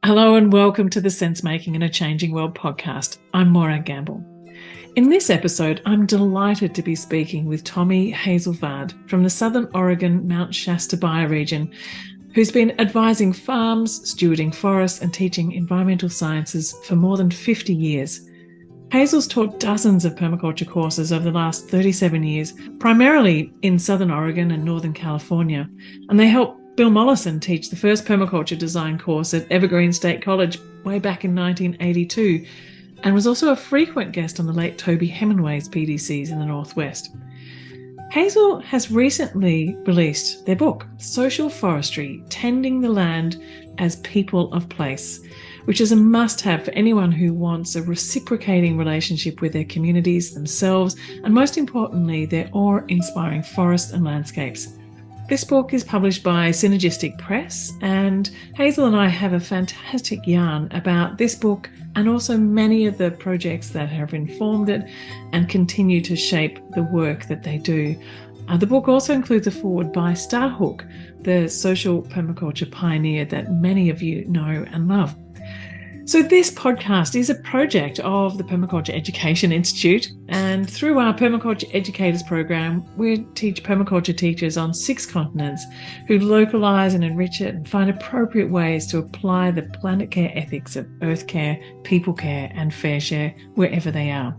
Hello and welcome to the Sense Making in a Changing World podcast. I'm Morag. In this episode, I'm delighted to be speaking with Tomi Hazel Vaarde from the Southern Oregon Mount Shasta bioregion, who's been advising farms, stewarding forests and teaching environmental sciences for more than 50 years. Hazel's taught dozens of permaculture courses over the last 37 years, primarily in Southern Oregon and Northern California, and they helped Bill Mollison teach the first permaculture design course at Evergreen State College way back in 1982, and was also a frequent guest on the late Toby Hemingway's PDCs in the Northwest. Hazel has recently released their book, Social Forestry, Tending the Land as People of Place, which is a must-have for anyone who wants a reciprocating relationship with their communities, themselves, and most importantly, their awe-inspiring forests and landscapes. This book is published by Synergistic Press, and Hazel and I have a fantastic yarn about this book and also many of the projects that have informed it and continue to shape the work that they do. The book also includes a foreword by Starhook, the social permaculture pioneer that many of you know and love. So this podcast is a project of the Permaculture Education Institute, and through our Permaculture Educators program, we teach permaculture teachers on 6 continents who localise and enrich it and find appropriate ways to apply the planet care ethics of earth care, people care and fair share wherever they are.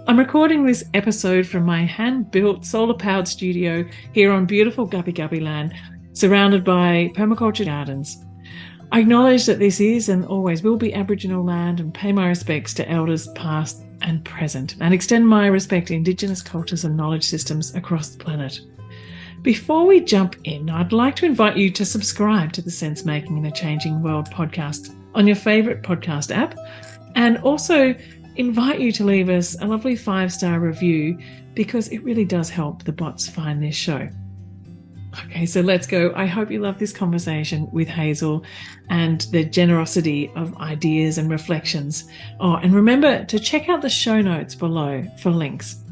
I'm recording this episode from my hand-built solar-powered studio here on beautiful Gubbi Gubbi land, surrounded by permaculture gardens. I acknowledge that this is and always will be Aboriginal land and pay my respects to elders past and present, and extend my respect to indigenous cultures and knowledge systems across the planet. Before we jump in, I'd like to invite you to subscribe to the Sense Making in a Changing World podcast on your favourite podcast app, and also invite you to leave us a lovely 5-star review because it really does help the bots find this show. Okay, so let's go. I hope you love this conversation with Hazel and the generosity of ideas and reflections. Oh, and remember to check out the show notes below for links.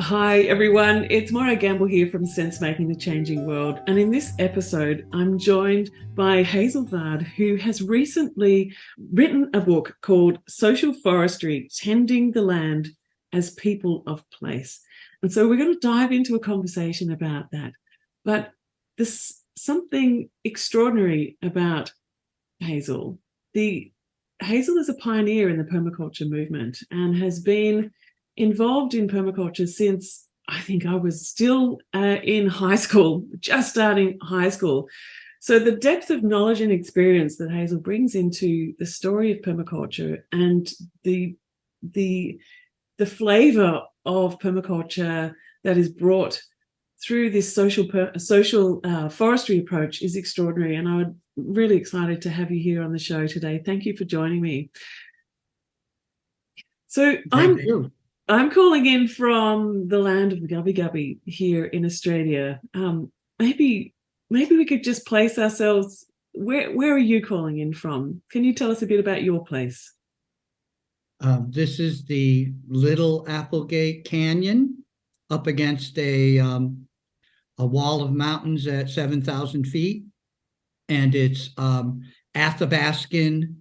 Hi, everyone. It's Morag here from Sense Making the Changing World. And in this episode, I'm joined by Hazel Vaarde, who has recently written a book called Social Forestry, Tending the Land as People of Place. And so we're going to dive into a conversation about that. But there's something extraordinary about Hazel. Hazel is a pioneer in the permaculture movement and has been involved in permaculture since I think I was still in high school, just starting high school. So the depth of knowledge and experience that Hazel brings into the story of permaculture and the flavor of permaculture that is brought through this social forestry approach is extraordinary, and I'm really excited to have you here on the show today. Thank you for joining me. So I'm calling in from the land of the Gubbi Gubbi here in Australia. Maybe we could just place ourselves. Where are you calling in from? Can you tell us a bit about your place? This is the Little Applegate Canyon up against a wall of mountains at 7,000 feet, and it's Athabascan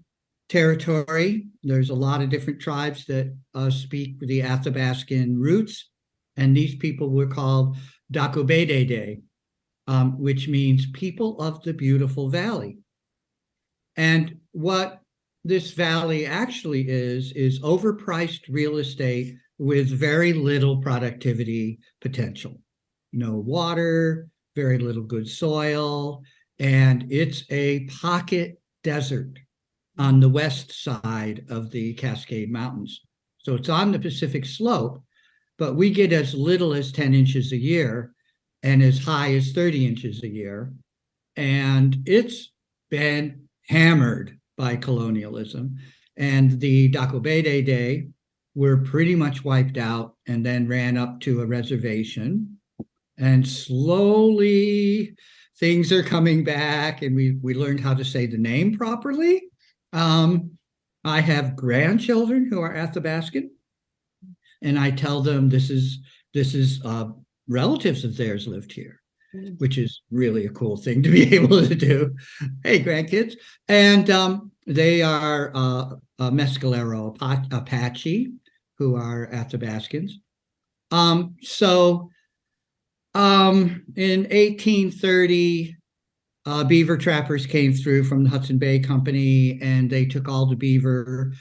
territory. There's a lot of different tribes that speak the Athabascan roots, and these people were called Dakobedede, which means people of the beautiful valley. And what this valley actually is overpriced real estate with very little productivity potential. No water, very little good soil, and it's a pocket desert on the west side of the Cascade Mountains. So it's on the Pacific slope, but we get as little as 10 inches a year and as high as 30 inches a year. And it's been hammered by colonialism. And the Dakobedede were pretty much wiped out and then ran up to a reservation. And slowly things are coming back, and we learned how to say the name properly. I have grandchildren who are Athabascan, and I tell them this is relatives of theirs lived here, which is really a cool thing to be able to do. Hey, grandkids. And They are Mescalero Apache, who are Athabascans. In 1830, beaver trappers came through from the Hudson Bay Company, and they took all the beaver.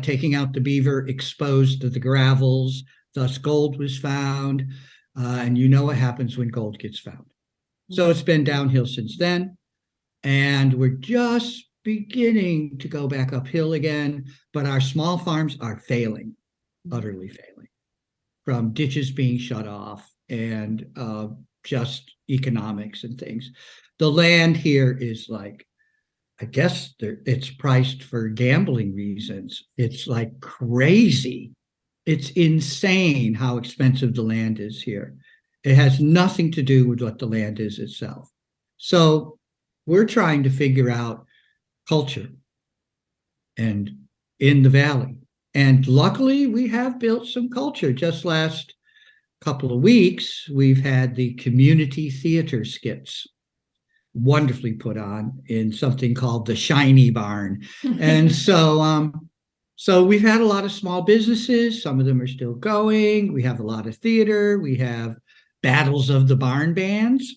Taking out the beaver exposed the gravels, thus gold was found. And you know what happens when gold gets found. So it's been downhill since then. And we're just beginning to go back uphill again. But our small farms are failing, utterly failing, from ditches being shut off and just economics and things. The land here is like, I guess it's priced for gambling reasons. It's like crazy. It's insane how expensive the land is here. It has nothing to do with what the land is itself. So we're trying to figure out culture and in the valley. And luckily, we have built some culture. Just last couple of weeks, we've had the community theater skits wonderfully put on in something called the Shiny Barn. And so we've had a lot of small businesses. Some of them are still going. We have a lot of theater. We have battles of the barn bands.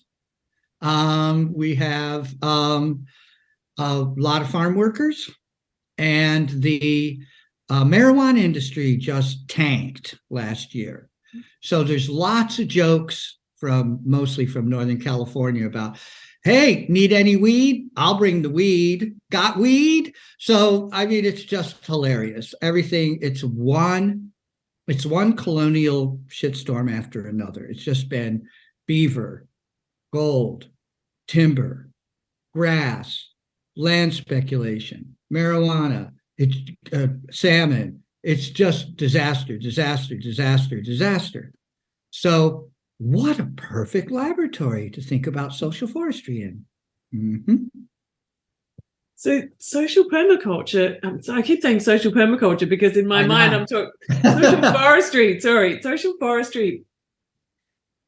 We have a lot of farm workers, and the marijuana industry just tanked last year. So there's lots of jokes mostly from Northern California about, hey, need any weed? I'll bring the weed. Got weed? So, I mean, it's just hilarious. Everything, it's one colonial shitstorm after another. It's just been beaver, gold, timber, grass, land speculation, marijuana, it's salmon. It's just disaster, disaster, disaster, disaster. So what a perfect laboratory to think about social forestry in. Mm-hmm. So social permaculture, so I keep saying social permaculture because in my mind I'm talking social forestry, social forestry.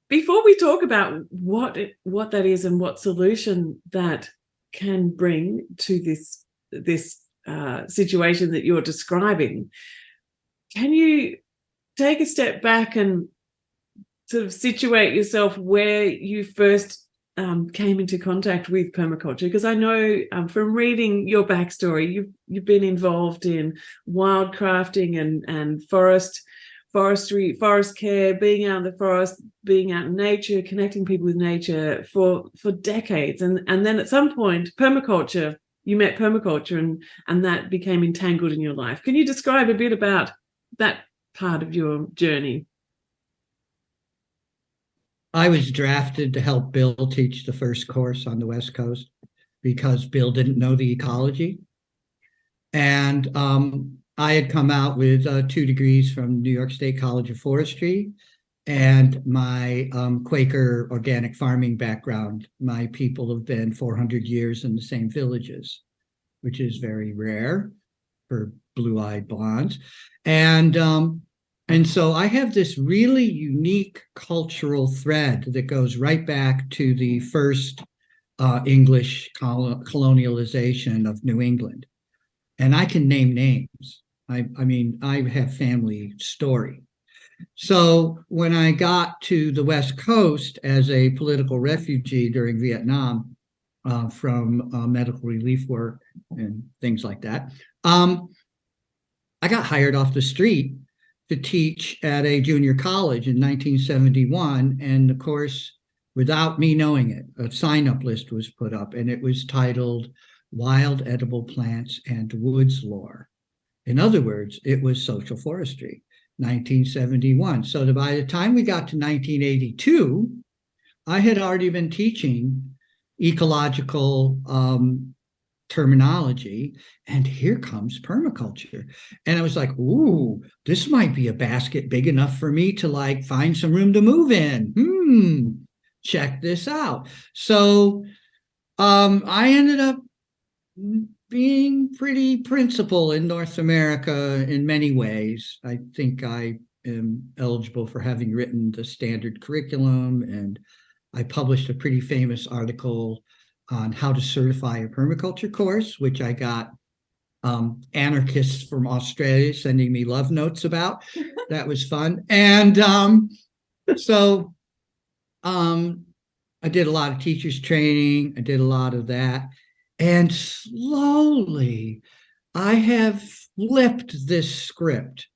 Before we talk about what that is and what solution that can bring to this situation that you're describing, can you take a step back and sort of situate yourself where you first came into contact with permaculture? Because I know from reading your backstory, you've been involved in wildcrafting and forestry, forest care, being out in the forest, being out in nature, connecting people with nature for decades. And then at some point, you met permaculture and that became entangled in your life. Can you describe a bit about that part of your journey? I was drafted to help Bill teach the first course on the West Coast because Bill didn't know the ecology. And I had come out with 2 degrees from New York State College of Forestry and my Quaker organic farming background. My people have been 400 years in the same villages, which is very rare for blue-eyed blondes. And so I have this really unique cultural thread that goes right back to the first English colonialization of New England. And I can name names. I mean, I have family story. So when I got to the West Coast as a political refugee during Vietnam from medical relief work and things like that, I got hired off the street to teach at a junior college in 1971. And of course, without me knowing it, a sign-up list was put up, and it was titled Wild Edible Plants and Woods Lore. In other words, it was social forestry, 1971. So by the time we got to 1982, I had already been teaching ecological terminology, and here comes permaculture. And I was like, ooh, this might be a basket big enough for me to like find some room to move in. Check this out. So I ended up being pretty principal in North America in many ways. I think I am eligible for having written the standard curriculum, and I published a pretty famous article on how to certify a permaculture course, which I got anarchists from Australia sending me love notes about. That was fun. And so I did a lot of teachers training. I did a lot of that. And slowly I have flipped this script.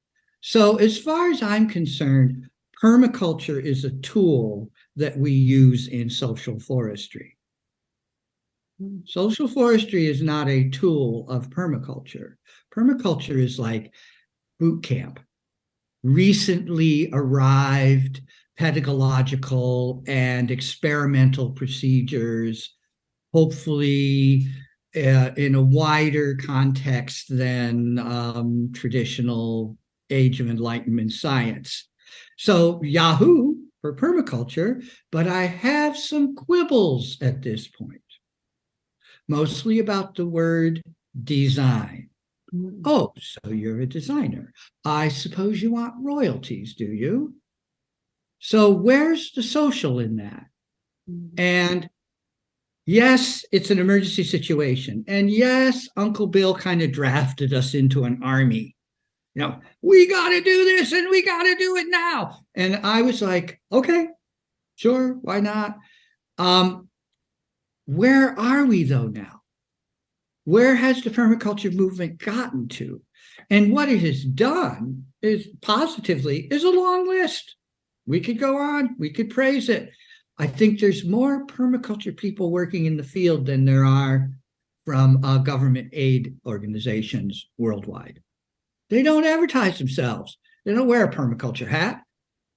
So as far as I'm concerned, permaculture is a tool that we use in social forestry. Social forestry is not a tool of permaculture. Permaculture is like boot camp, recently arrived pedagogical and experimental procedures, hopefully in a wider context than traditional Age of Enlightenment science. So Yahoo for permaculture, but I have some quibbles at this point, mostly about the word design. Oh, so you're a designer. I suppose you want royalties, do you? So where's the social in that? And yes, it's an emergency situation. And yes, Uncle Bill kind of drafted us into an army. You know, we got to do this and we got to do it now. And I was like, okay, sure, why not? Where are we though now? Where has the permaculture movement gotten to? And what it has done is positively is a long list. We could go on, we could praise it. I think there's more permaculture people working in the field than there are from government aid organizations worldwide. They don't advertise themselves. They don't wear a permaculture hat.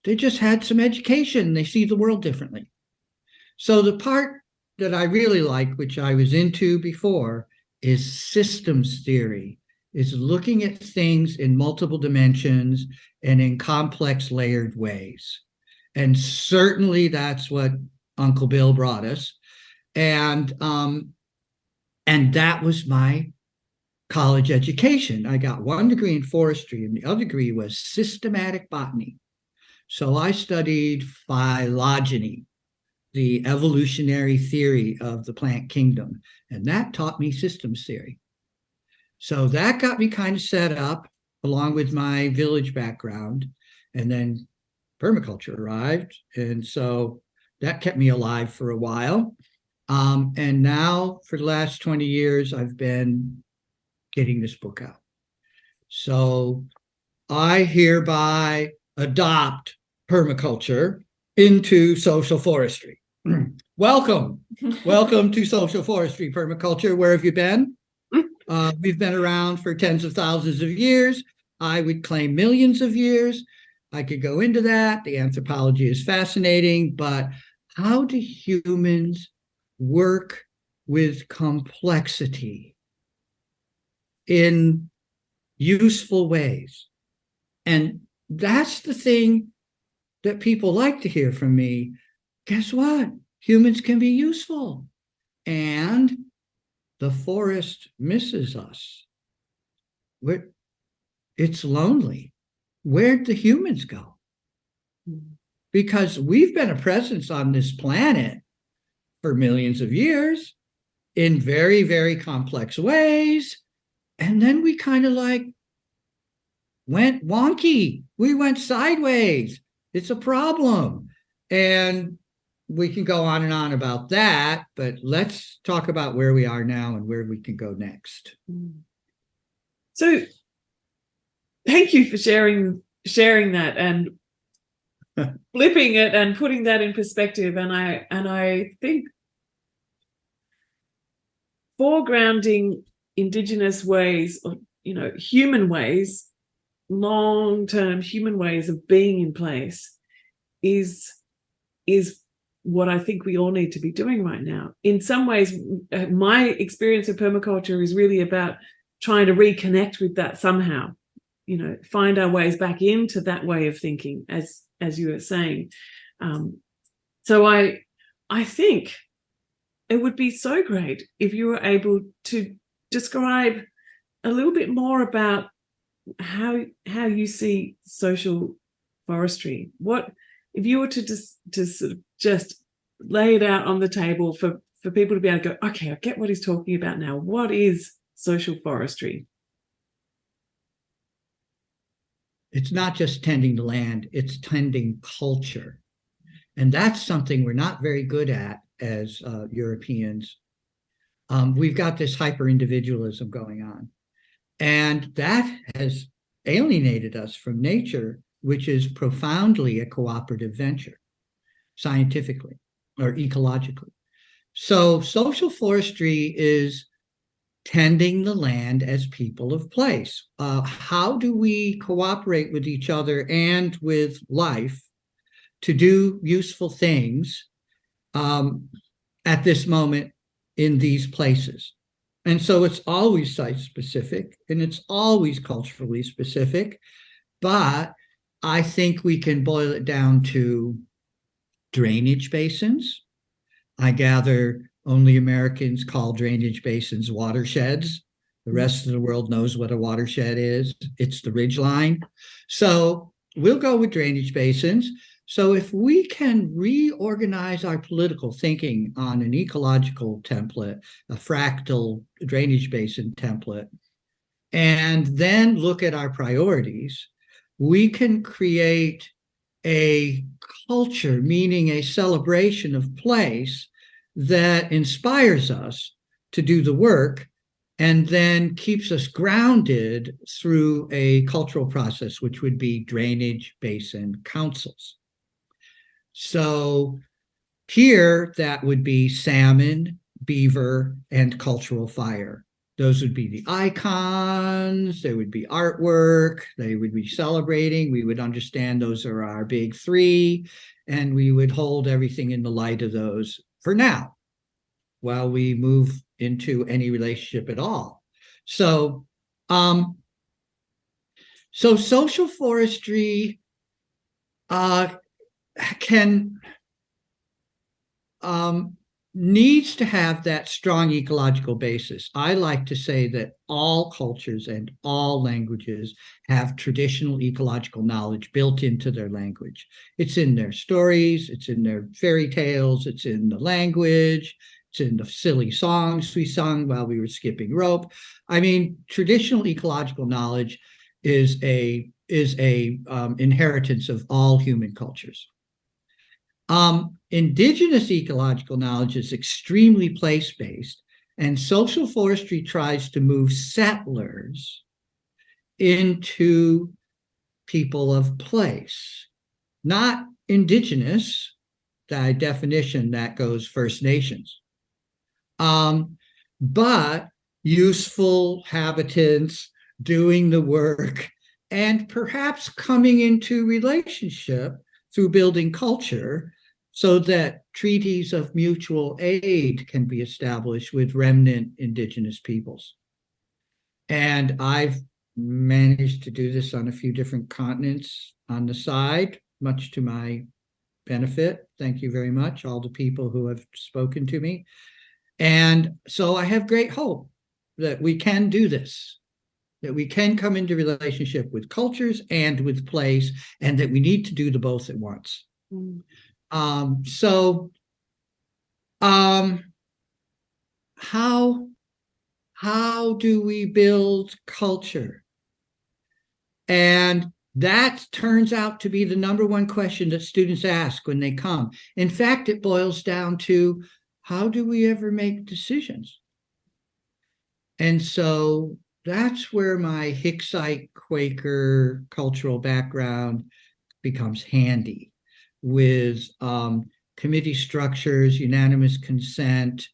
They just had some education. They see the world differently. So the part that I really like, which I was into before, is systems theory, is looking at things in multiple dimensions and in complex layered ways. And certainly that's what Uncle Bill brought us. And that was my college education. I got one degree in forestry and the other degree was systematic botany. So I studied phylogeny, the evolutionary theory of the plant kingdom, and that taught me systems theory. So that got me kind of set up along with my village background, and then permaculture arrived, and so that kept me alive for a while. And now for the last 20 years, I've been getting this book out. So I hereby adopt permaculture into social forestry. Welcome to social forestry permaculture. Where have you been? We've been around for tens of thousands of years. I would claim millions of years. I could go into that. The anthropology is fascinating, but how do humans work with complexity in useful ways? And that's the thing that people like to hear from me. Guess what? Humans can be useful. And the forest misses us. It's lonely. Where'd the humans go? Because we've been a presence on this planet for millions of years in very, very complex ways. And then we kind of like went wonky. We went sideways. It's a problem. And we can go on and on about that, but let's talk about where we are now and where we can go next. So thank you for sharing that and flipping it and putting that in perspective. And I think foregrounding indigenous ways, or human ways, long-term human ways of being in place is what I think we all need to be doing right now. In some ways, my experience of permaculture is really about trying to reconnect with that somehow, find our ways back into that way of thinking, as you were saying. So I think it would be so great if you were able to describe a little bit more about how you see social forestry. What if you were to just lay it out on the table for people to be able to go, okay, I get what he's talking about now. What is social forestry? It's not just tending the land, it's tending culture. And that's something we're not very good at as Europeans. We've got this hyper individualism going on. And that has alienated us from nature, which is profoundly a cooperative venture, scientifically or ecologically. So social forestry is tending the land as people of place. How do we cooperate with each other and with life to do useful things at this moment in these places? And so it's always site specific and it's always culturally specific, but I think we can boil it down to drainage basins. I gather only Americans call drainage basins watersheds. The rest of the world knows what a watershed is. It's the ridge line. So we'll go with drainage basins. So if we can reorganize our political thinking on an ecological template, a fractal drainage basin template, and then look at our priorities, we can create a culture, meaning a celebration of place that inspires us to do the work and then keeps us grounded through a cultural process, which would be drainage basin councils. So here, that would be salmon, beaver, and cultural fire. Those would be the icons, there would be artwork, they would be celebrating. We would understand those are our big three, and we would hold everything in the light of those for now, while we move into any relationship at all. So, social forestry can needs to have that strong ecological basis. I like to say that all cultures and all languages have traditional ecological knowledge built into their language. It's in their stories, it's in their fairy tales, it's in the language, it's in the silly songs we sung while we were skipping rope. I mean, traditional ecological knowledge is a inheritance of all human cultures. Indigenous ecological knowledge is extremely place-based, and social forestry tries to move settlers into people of place, not indigenous. By definition, that goes First Nations. But useful habitants doing the work and perhaps coming into relationship through building culture so that treaties of mutual aid can be established with remnant indigenous peoples. And I've managed to do this on a few different continents on the side, much to my benefit. Thank you very much, all the people who have spoken to me. And so I have great hope that we can do this, that we can come into relationship with cultures and with place, and that we need to do the both at once. How do we build culture? And that turns out to be the number one question that students ask when they come. In fact, it boils down to, how do we ever make decisions? And so that's where my Hicksite Quaker cultural background becomes handy, with committee structures, unanimous consent,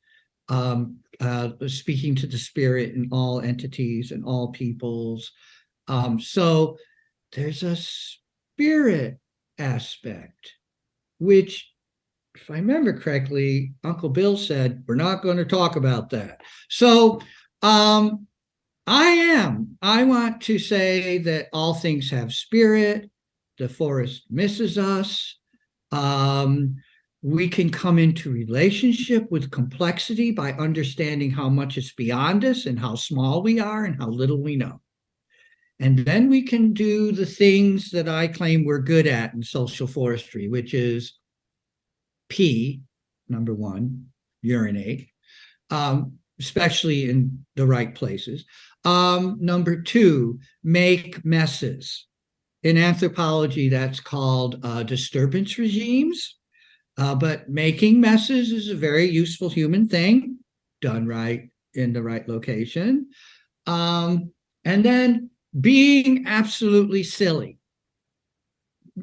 speaking to the spirit in all entities and all peoples. So there's a spirit aspect, which, if I remember correctly, Uncle Bill said, we're not going to talk about that. So I want to say that all things have spirit. The forest misses us. We can come into relationship with complexity by understanding how much is beyond us and how small we are and how little we know. And then we can do the things that I claim we're good at in social forestry, which is pee, number one, urinate, especially in the right places. Number two, make messes. in anthropology, that's called disturbance regimes. But making messes is a very useful human thing, done right in the right location. And then being absolutely silly.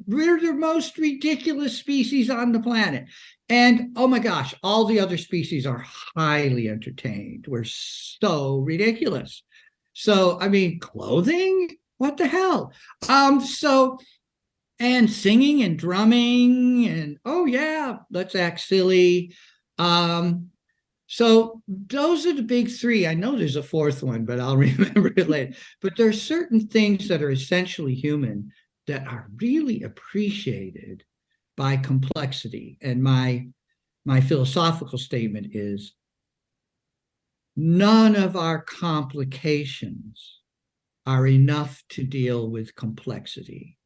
We're the most ridiculous species on the planet. And oh my gosh, all the other species are highly entertained. We're so ridiculous. So, I mean, clothing? What the hell? And singing and drumming and oh yeah, let's act silly. So those are the big three. I know there's a fourth one, but I'll remember it later. But there are certain things that are essentially human that are really appreciated by complexity. And my philosophical statement is none of our complications are enough to deal with complexity.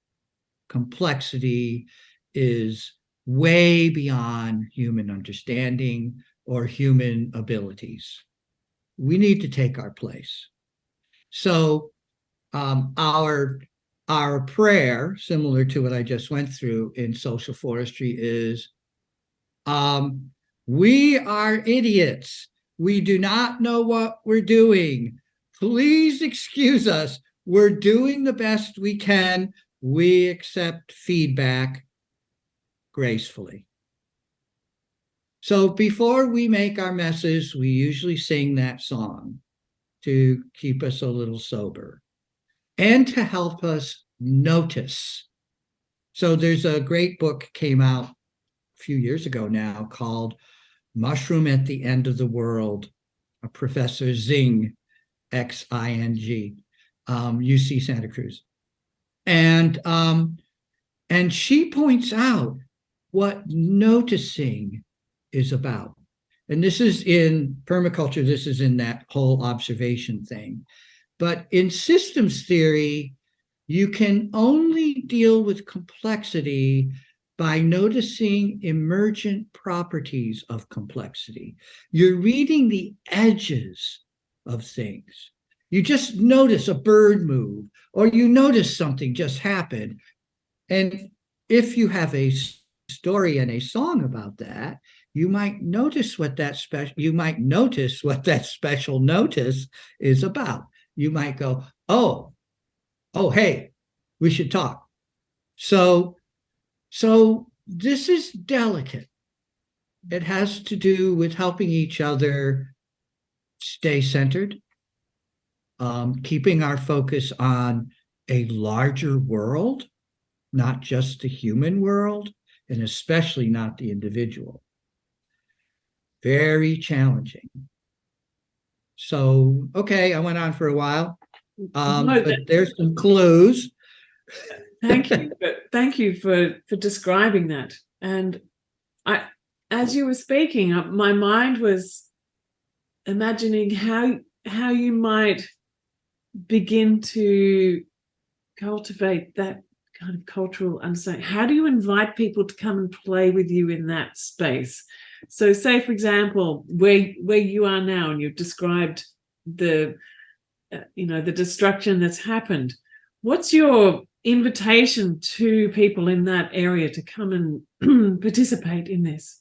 Complexity is way beyond human understanding or human abilities. We need to take our place. So our prayer, similar to what I just went through in social forestry, is we are idiots. We do not know what we're doing. Please excuse us. We're doing the best we can. We accept feedback gracefully. So before we make our messes, we usually sing that song to keep us a little sober and to help us notice. So there's a great book came out a few years ago now called Mushroom at the End of the World, a Professor Xing, Xing, UC Santa Cruz. And she points out what noticing is about. And this is in permaculture, this is in that whole observation thing. But in systems theory, you can only deal with complexity by noticing emergent properties of complexity. You're reading the edges of things. You just notice a bird move, or you notice something just happened. And if you have a story and a song about that, you might notice what that special notice is about. You might go, oh, hey, we should talk. So this is delicate. It has to do with helping each other stay centered, keeping our focus on a larger world, not just the human world, and especially not the individual. Very challenging. So, okay, I went on for a while, but there's some clues. Thank you for describing that. And as you were speaking, my mind was imagining how you might begin to cultivate that kind of cultural understanding. How do you invite people to come and play with you in that space? So say, for example, where you are now, and you've described the destruction that's happened. What's your invitation to people in that area to come and participate in this?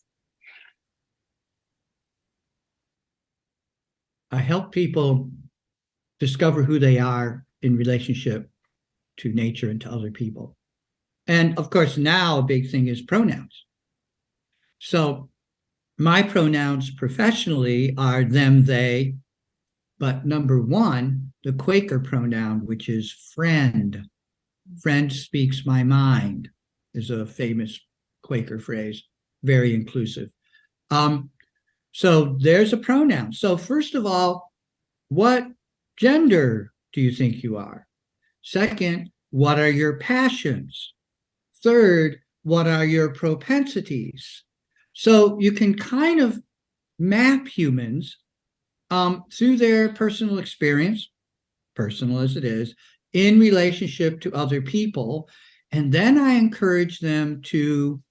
I help people discover who they are in relationship to nature and to other people. And of course, now a big thing is pronouns. So my pronouns professionally are them, they, but number one, the Quaker pronoun, which is friend. Friend speaks my mind, is a famous Quaker phrase, very inclusive. So there's a pronoun. So first of all, what gender do you think you are? Second, what are your passions? Third, what are your propensities? So you can kind of map humans through their personal experience, personal as it is, in relationship to other people. And then I encourage them to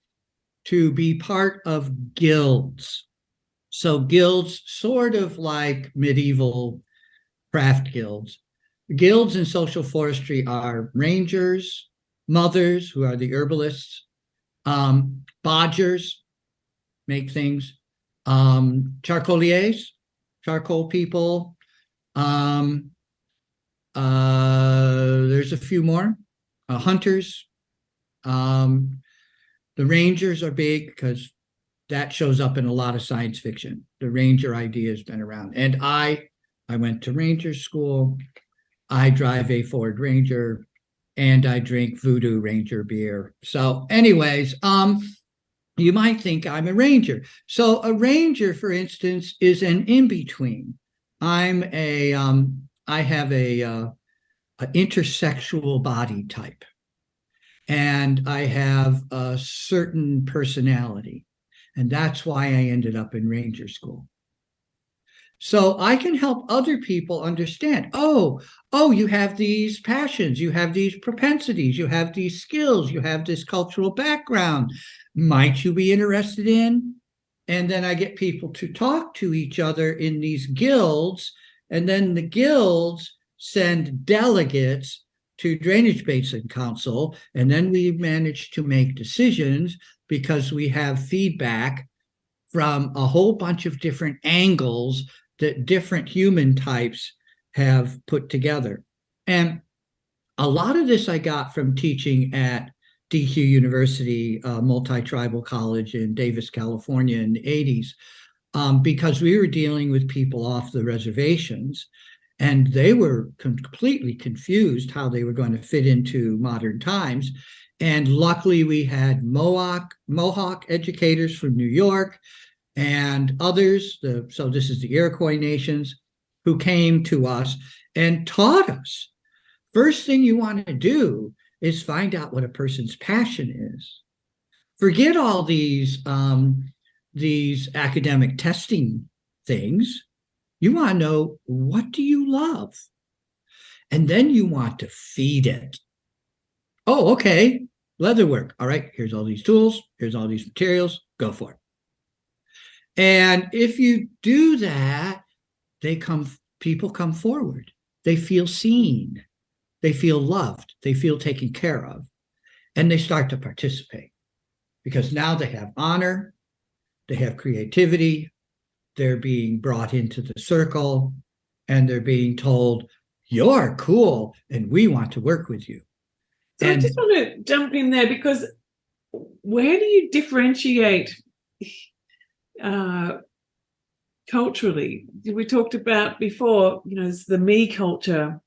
be part of guilds. So guilds, sort of like medieval craft guilds. Guilds in social forestry are rangers, mothers, who are the herbalists, bodgers, make things, charcoaliers, charcoal people. There's a few more, hunters. The rangers are big because that shows up in a lot of science fiction. The ranger idea has been around. And I went to ranger school. I drive a Ford Ranger, and I drink Voodoo Ranger beer. So anyways, you might think I'm a ranger. So a ranger, for instance, is an in-between. I have a intersexual body type, and I have a certain personality. And that's why I ended up in ranger school. So I can help other people understand, oh, you have these passions, you have these propensities, you have these skills, you have this cultural background. Might you be interested in? And then I get people to talk to each other in these guilds, and then the guilds send delegates to Drainage Basin Council, and then we manage to make decisions because we have feedback from a whole bunch of different angles that different human types have put together. And a lot of this I got from teaching at DQ University, multi-tribal college in Davis, California in the 80s, because we were dealing with people off the reservations, and they were completely confused how they were going to fit into modern times. And luckily we had Mohawk educators from New York and others, so this is the Iroquois nations, who came to us and taught us. First thing you want to do is find out what a person's passion is. Forget all these academic testing things. You want to know, what do you love? And then you want to feed it. Oh, okay, leatherwork. All right, here's all these tools, here's all these materials, go for it. And if you do that, people come forward. They feel seen, they feel loved, they feel taken care of, and they start to participate because now they have honor, they have creativity, they're being brought into the circle, and they're being told, you're cool and we want to work with you. So I just want to jump in there, because where do you differentiate culturally? We talked about before, it's the me culture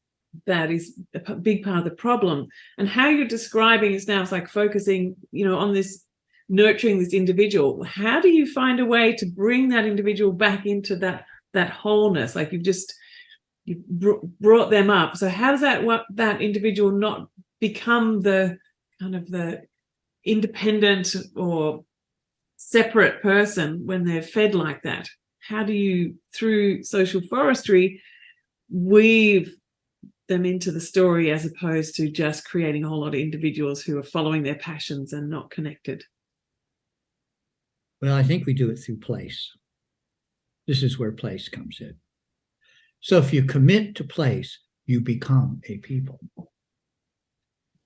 that is a big part of the problem, and how you're describing is now, it's like focusing, on this, nurturing this individual. How do you find a way to bring that individual back into that wholeness? Like you brought them up. So how does that individual not become the kind of the independent or separate person when they're fed like that? How do you, through social forestry, weave them into the story, as opposed to just creating a whole lot of individuals who are following their passions and not connected? Well, I think we do it through place. This is where place comes in. So if you commit to place, you become a people.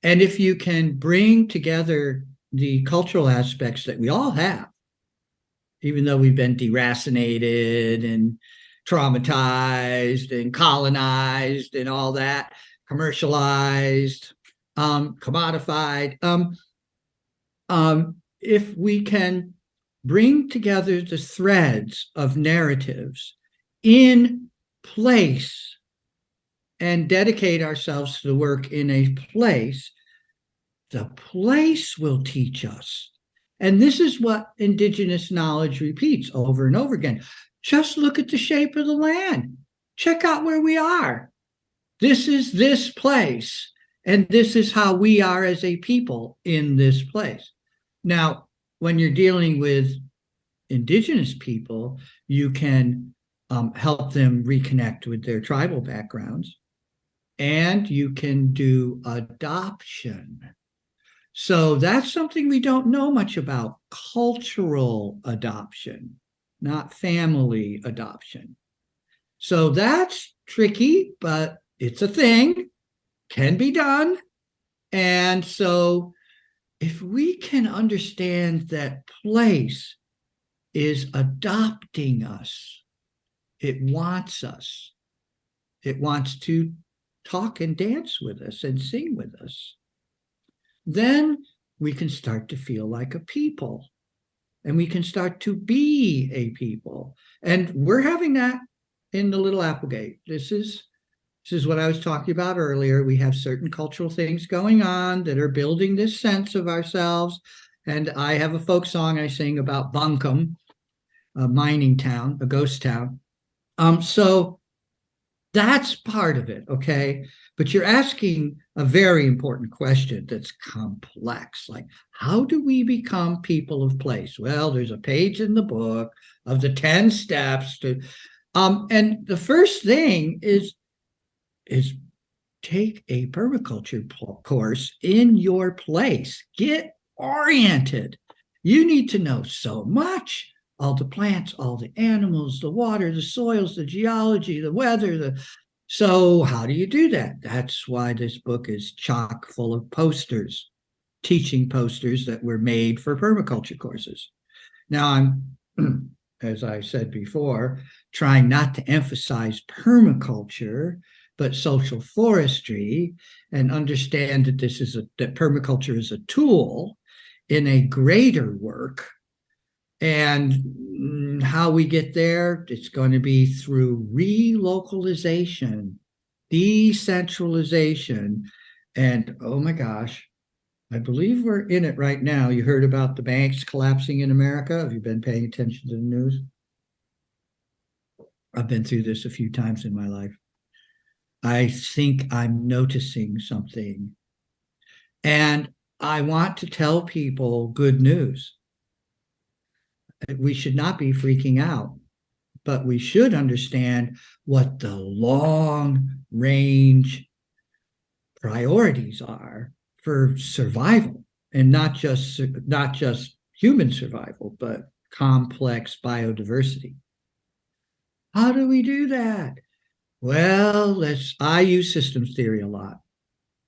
And if you can bring together the cultural aspects that we all have, even though we've been deracinated and traumatized and colonized and all that, commercialized, commodified, if we can bring together the threads of narratives in place and dedicate ourselves to the work in a place, the place will teach us. And this is what indigenous knowledge repeats over and over again. Just look at the shape of the land. Check out where we are. This is this place, and this is how we are as a people in this place. Now, when you're dealing with indigenous people, you can help them reconnect with their tribal backgrounds, and you can do adoption. So that's something we don't know much about, cultural adoption, not family adoption. So that's tricky, but it's a thing, can be done. And so if we can understand that place is adopting us, it wants us, it wants to talk and dance with us and sing with us, then we can start to feel like a people, and we can start to be a people. And we're having that in the Little Applegate. This is what I was talking about earlier. We have certain cultural things going on that are building this sense of ourselves. And I have a folk song I sing about Buncombe, a mining town, a ghost town. So that's part of it, okay? But you're asking a very important question that's complex. Like, how do we become people of place? Well, there's a page in the book of the 10 steps to, and the first thing is take a permaculture course in your place. Get oriented. You need to know so much. All the plants, all the animals, the water, the soils, the geology, the weather. So how do you do that? That's why this book is chock full of posters, teaching posters that were made for permaculture courses. Now I'm, as I said before, trying not to emphasize permaculture, but social forestry, and understand that that permaculture is a tool in a greater work. And how we get there, it's going to be through relocalization, decentralization, and oh my gosh, I believe we're in it right now. You heard about the banks collapsing in America. Have you been paying attention to the news? I've been through this a few times in my life. I think I'm noticing something. And I want to tell people good news. We should not be freaking out, but we should understand what the long range priorities are for survival, and not just human survival, but complex biodiversity. How do we do that? Well, I use systems theory a lot.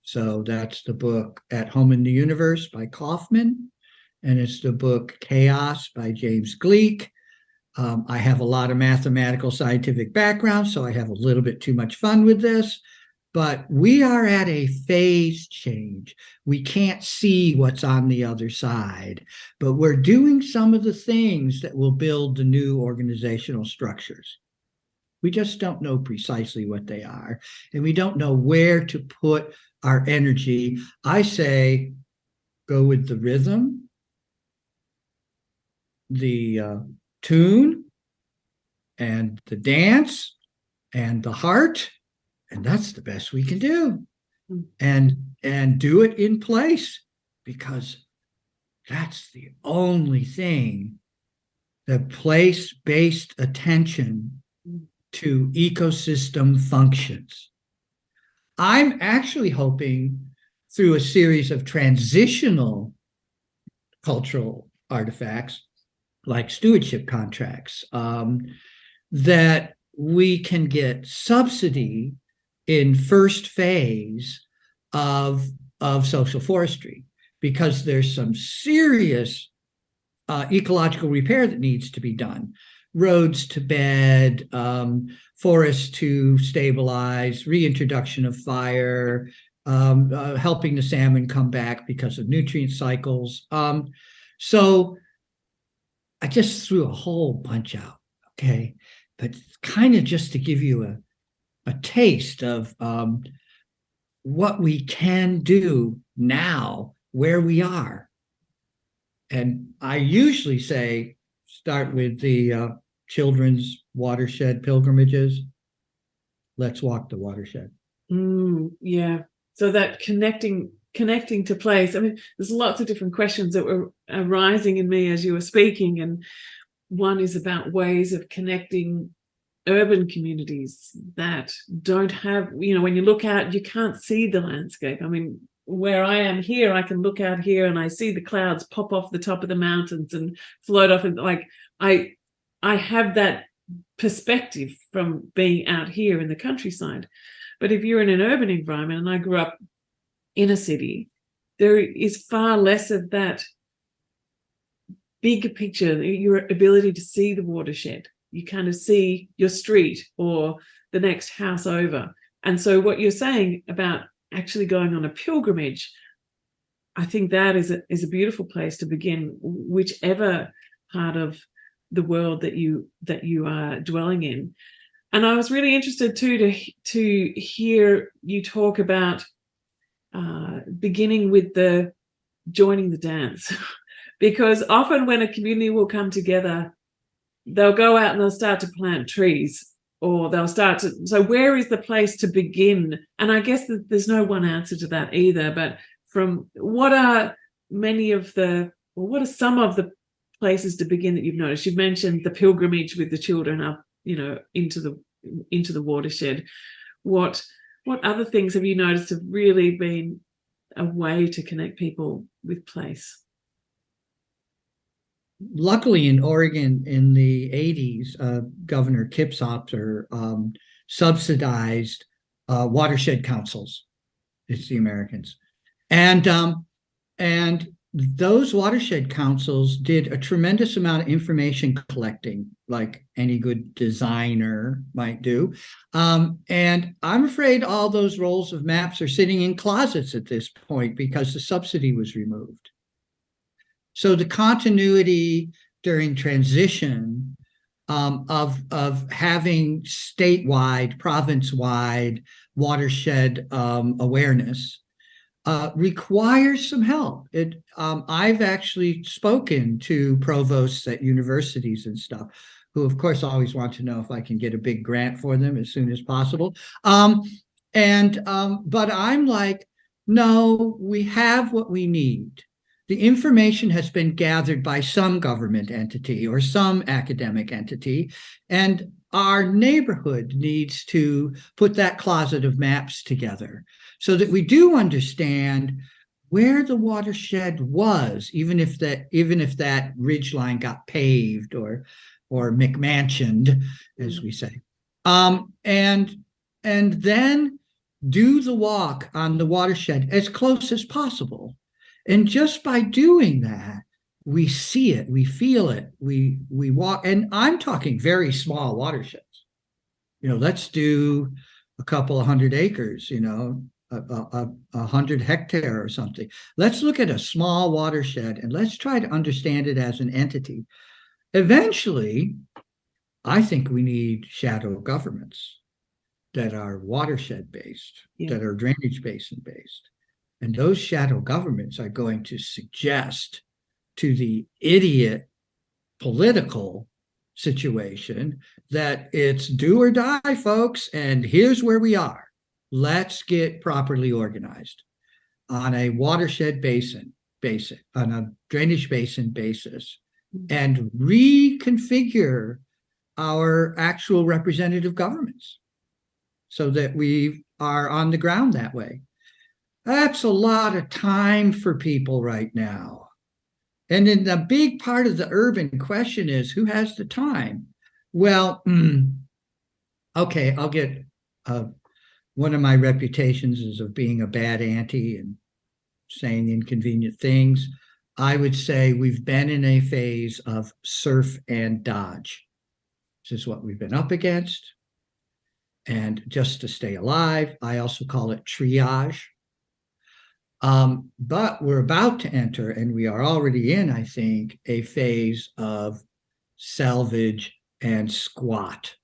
So that's the book At Home in the Universe by Kaufman, and it's the book Chaos by James Gleick. I have a lot of mathematical scientific background, so I have a little bit too much fun with this, but we are at a phase change. We can't see what's on the other side, but we're doing some of the things that will build the new organizational structures. We just don't know precisely what they are, and we don't know where to put our energy. I say, go with the rhythm, the tune, and the dance, and the heart, and that's the best we can do. And do it in place, because that's the only thing that place-based attention to ecosystem functions. I'm actually hoping through a series of transitional cultural artifacts like stewardship contracts, that we can get subsidy in first phase of social forestry, because there's some serious ecological repair that needs to be done. Roads to bed, forests to stabilize, reintroduction of fire, helping the salmon come back because of nutrient cycles. So I just threw a whole bunch out, okay? But kind of just to give you a taste of what we can do now where we are. And I usually say, start with the children's watershed pilgrimages. Let's walk the watershed. Yeah. So that connecting to place. I mean, there's lots of different questions that were arising in me as you were speaking. And one is about ways of connecting urban communities that don't have, when you look out, you can't see the landscape. I mean, where I am here, I can look out here and I see the clouds pop off the top of the mountains and float off, and like I have that perspective from being out here in the countryside. But if you're in an urban environment, and I grew up in a city, there is far less of that bigger picture, your ability to see the watershed. You kind of see your street or the next house over. And so what you're saying about actually going on a pilgrimage, I think that is a beautiful place to begin, whichever part of the world that you are dwelling in. And I was really interested too to hear you talk about beginning with the joining the dance, because often when a community will come together, they'll go out and they'll start to plant trees, or they'll start to. So where is the place to begin? And I guess that there's no one answer to that either. But from what are some of the places to begin that you've noticed? You've mentioned the pilgrimage with the children up, into the watershed. What other things have you noticed have really been a way to connect people with place? Luckily, in Oregon in the 80s, Governor Kipsopter subsidized watershed councils. It's the Americans. And those watershed councils did a tremendous amount of information collecting, like any good designer might do. And I'm afraid all those rolls of maps are sitting in closets at this point because the subsidy was removed. So the continuity during transition of having statewide, province-wide watershed awareness requires some help. I've actually spoken to provosts at universities and stuff, who of course always want to know if I can get a big grant for them as soon as possible. But I'm like, no, we have what we need. The information has been gathered by some government entity or some academic entity, and our neighborhood needs to put that closet of maps together so that we do understand where the watershed was, even if that ridgeline got paved or McMansioned, as we say, and then do the walk on the watershed as close as possible. And just by doing that, we see it, we feel it, we walk. And I'm talking very small watersheds. Let's do a couple of 100 acres, a 100 hectare or something. Let's look at a small watershed and let's try to understand it as an entity. Eventually, I think we need shadow governments that are watershed based, that are drainage basin based. And those shadow governments are going to suggest to the idiot political situation that it's do or die, folks, and here's where we are. Let's get properly organized on a watershed basin basis, on a drainage basin basis, and reconfigure our actual representative governments so that we are on the ground that way. That's a lot of time for people right now. And then the big part of the urban question is, who has the time? Well, okay, I'll get one of my reputations is of being a bad auntie and saying inconvenient things. I would say we've been in a phase of surf and dodge. This is what we've been up against. And just to stay alive, I also call it triage. But we're about to enter, and we are already in, I think, a phase of salvage and squat.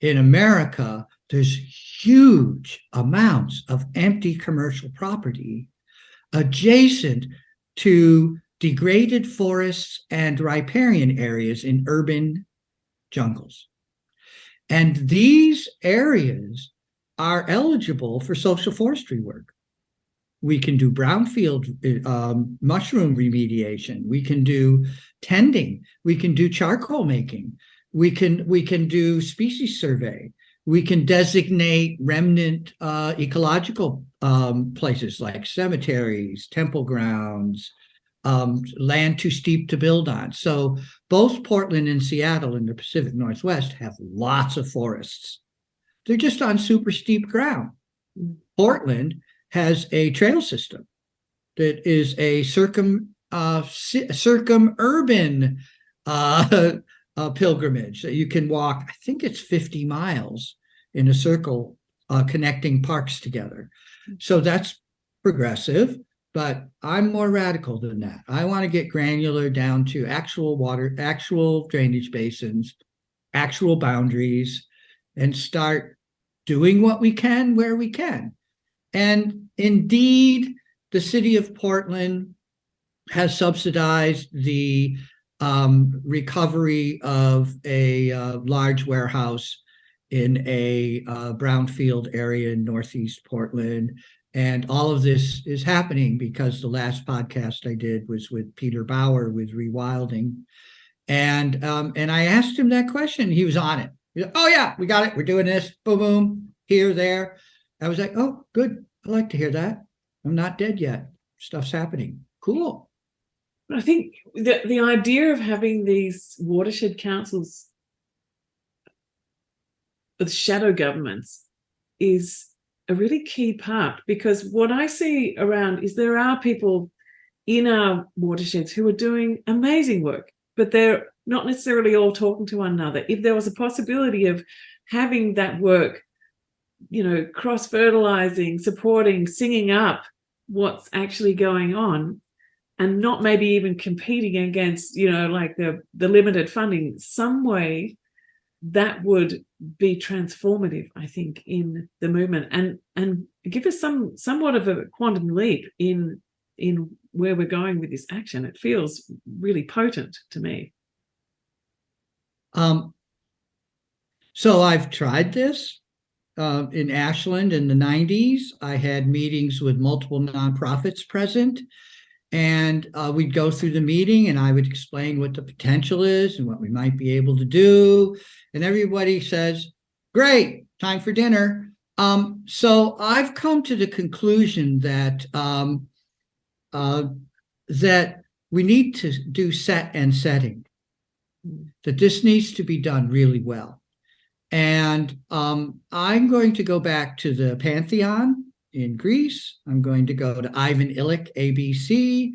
In America, there's huge amounts of empty commercial property adjacent to degraded forests and riparian areas in urban jungles. And these areas are eligible for social forestry work. We can do brownfield mushroom remediation. We can do tending. We can do charcoal making. We can do species survey. We can designate remnant ecological places like cemeteries, temple grounds, land too steep to build on. So both Portland and Seattle in the Pacific Northwest have lots of forests. They're just on super steep ground. Portland has a trail system that is a circumurban pilgrimage that you can walk. I think it's 50 miles in a circle, connecting parks together. So that's progressive, but I'm more radical than that. I want to get granular down to actual water, actual drainage basins, actual boundaries, and start doing what we can where we can. And indeed, the city of Portland has subsidized the recovery of a large warehouse in a brownfield area in Northeast Portland. And all of this is happening because the last podcast I did was with Peter Bauer with Rewilding. And I asked him that question. He was on it. He said, oh, yeah, we got it. We're doing this. Boom, boom, here, there. I was like, oh, good. I like to hear that. I'm not dead yet. Stuff's happening. Cool. I think the idea of having these watershed councils with shadow governments is a really key part, because what I see around is there are people in our watersheds who are doing amazing work, but they're not necessarily all talking to one another. If there was a possibility of having that work, cross-fertilizing, supporting, singing up what's actually going on, and not maybe even competing against, like the limited funding, some way that would be transformative, I think, in the movement, and give us somewhat of a quantum leap in where we're going with this action. It feels really potent to me. So I've tried this in Ashland in the 90s. I had meetings with multiple nonprofits present, and we'd go through the meeting and I would explain what the potential is and what we might be able to do. And everybody says, great, time for dinner. So I've come to the conclusion that that we need to do set and setting, that this needs to be done really well. And I'm going to go back to the Pantheon in Greece. I'm going to go to Ivan Illich, ABC.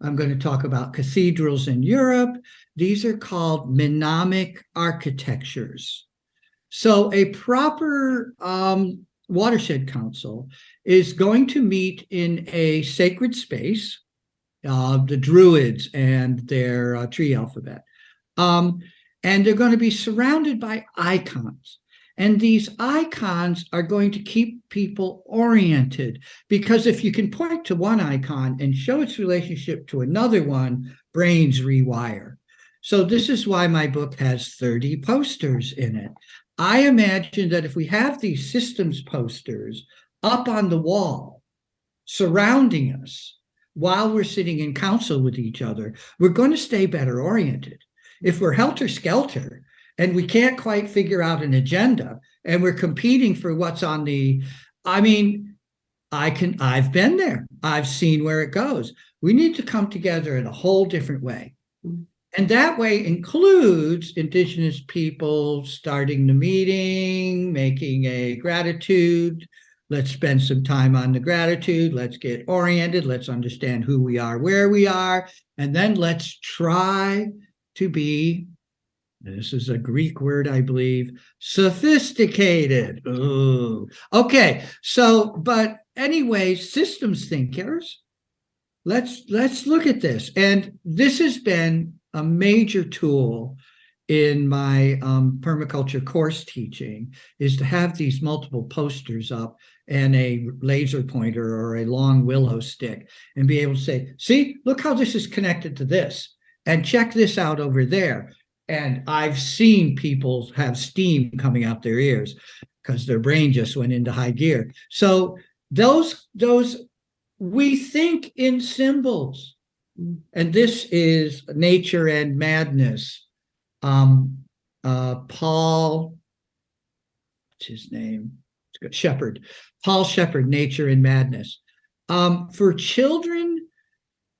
I'm going to talk about cathedrals in Europe. These are called mnemonic architectures. So a proper watershed council is going to meet in a sacred space, the Druids and their tree alphabet. And they're going to be surrounded by icons. And these icons are going to keep people oriented, because if you can point to one icon and show its relationship to another one, brains rewire. So this is why my book has 30 posters in it. I imagine that if we have these systems posters up on the wall surrounding us while we're sitting in council with each other, we're going to stay better oriented. If we're helter-skelter and we can't quite figure out an agenda and we're competing for what's on the, I've been there. I've seen where it goes. We need to come together in a whole different way. And that way includes indigenous people starting the meeting, making a gratitude. Let's spend some time on the gratitude. Let's get oriented. Let's understand who we are, where we are. And then let's try to be, this is a Greek word, I believe, sophisticated. Ooh. Okay. So, but anyway, systems thinkers, let's look at this. And this has been a major tool in my permaculture course teaching, is to have these multiple posters up and a laser pointer or a long willow stick and be able to say, see, look how this is connected to this, and check this out over there. And I've seen people have steam coming out their ears because their brain just went into high gear. So those we think in symbols. And this is Nature and Madness. Paul, what's his name? Shepherd. Paul Shepherd, Nature and Madness. For children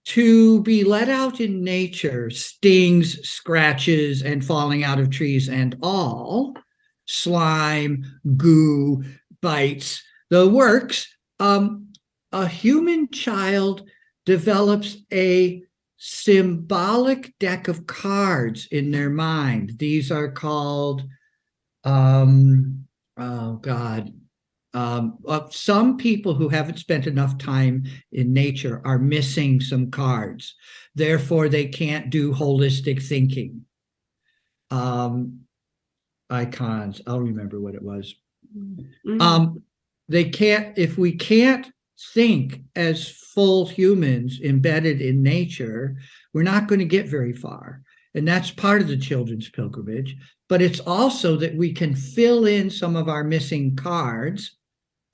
to be let out in nature, stings, scratches, and falling out of trees and all, slime, goo, bites, the works, a human child develops a symbolic deck of cards in their mind. These are called, oh God, some people who haven't spent enough time in nature are missing some cards. Therefore, they can't do holistic thinking. Icons, I'll remember what it was. They can't, if we can't think as full humans embedded in nature, we're not going to get very far. And that's part of the children's pilgrimage. But it's also that we can fill in some of our missing cards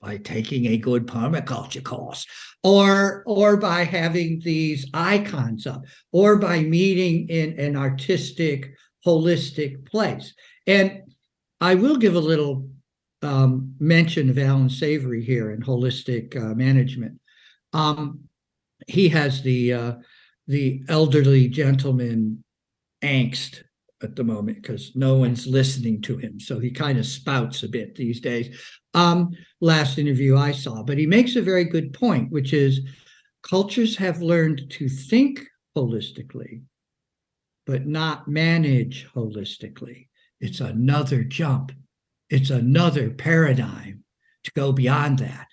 by taking a good permaculture course, or by having these icons up, or by meeting in an artistic, holistic place. And I will give a little mention of Alan Savory here in holistic management. He has the elderly gentleman angst at the moment because no one's listening to him, so he kind of spouts a bit these days. Last interview I saw, but he makes a very good point, which is cultures have learned to think holistically, but not manage holistically. It's another jump. It's another paradigm to go beyond that,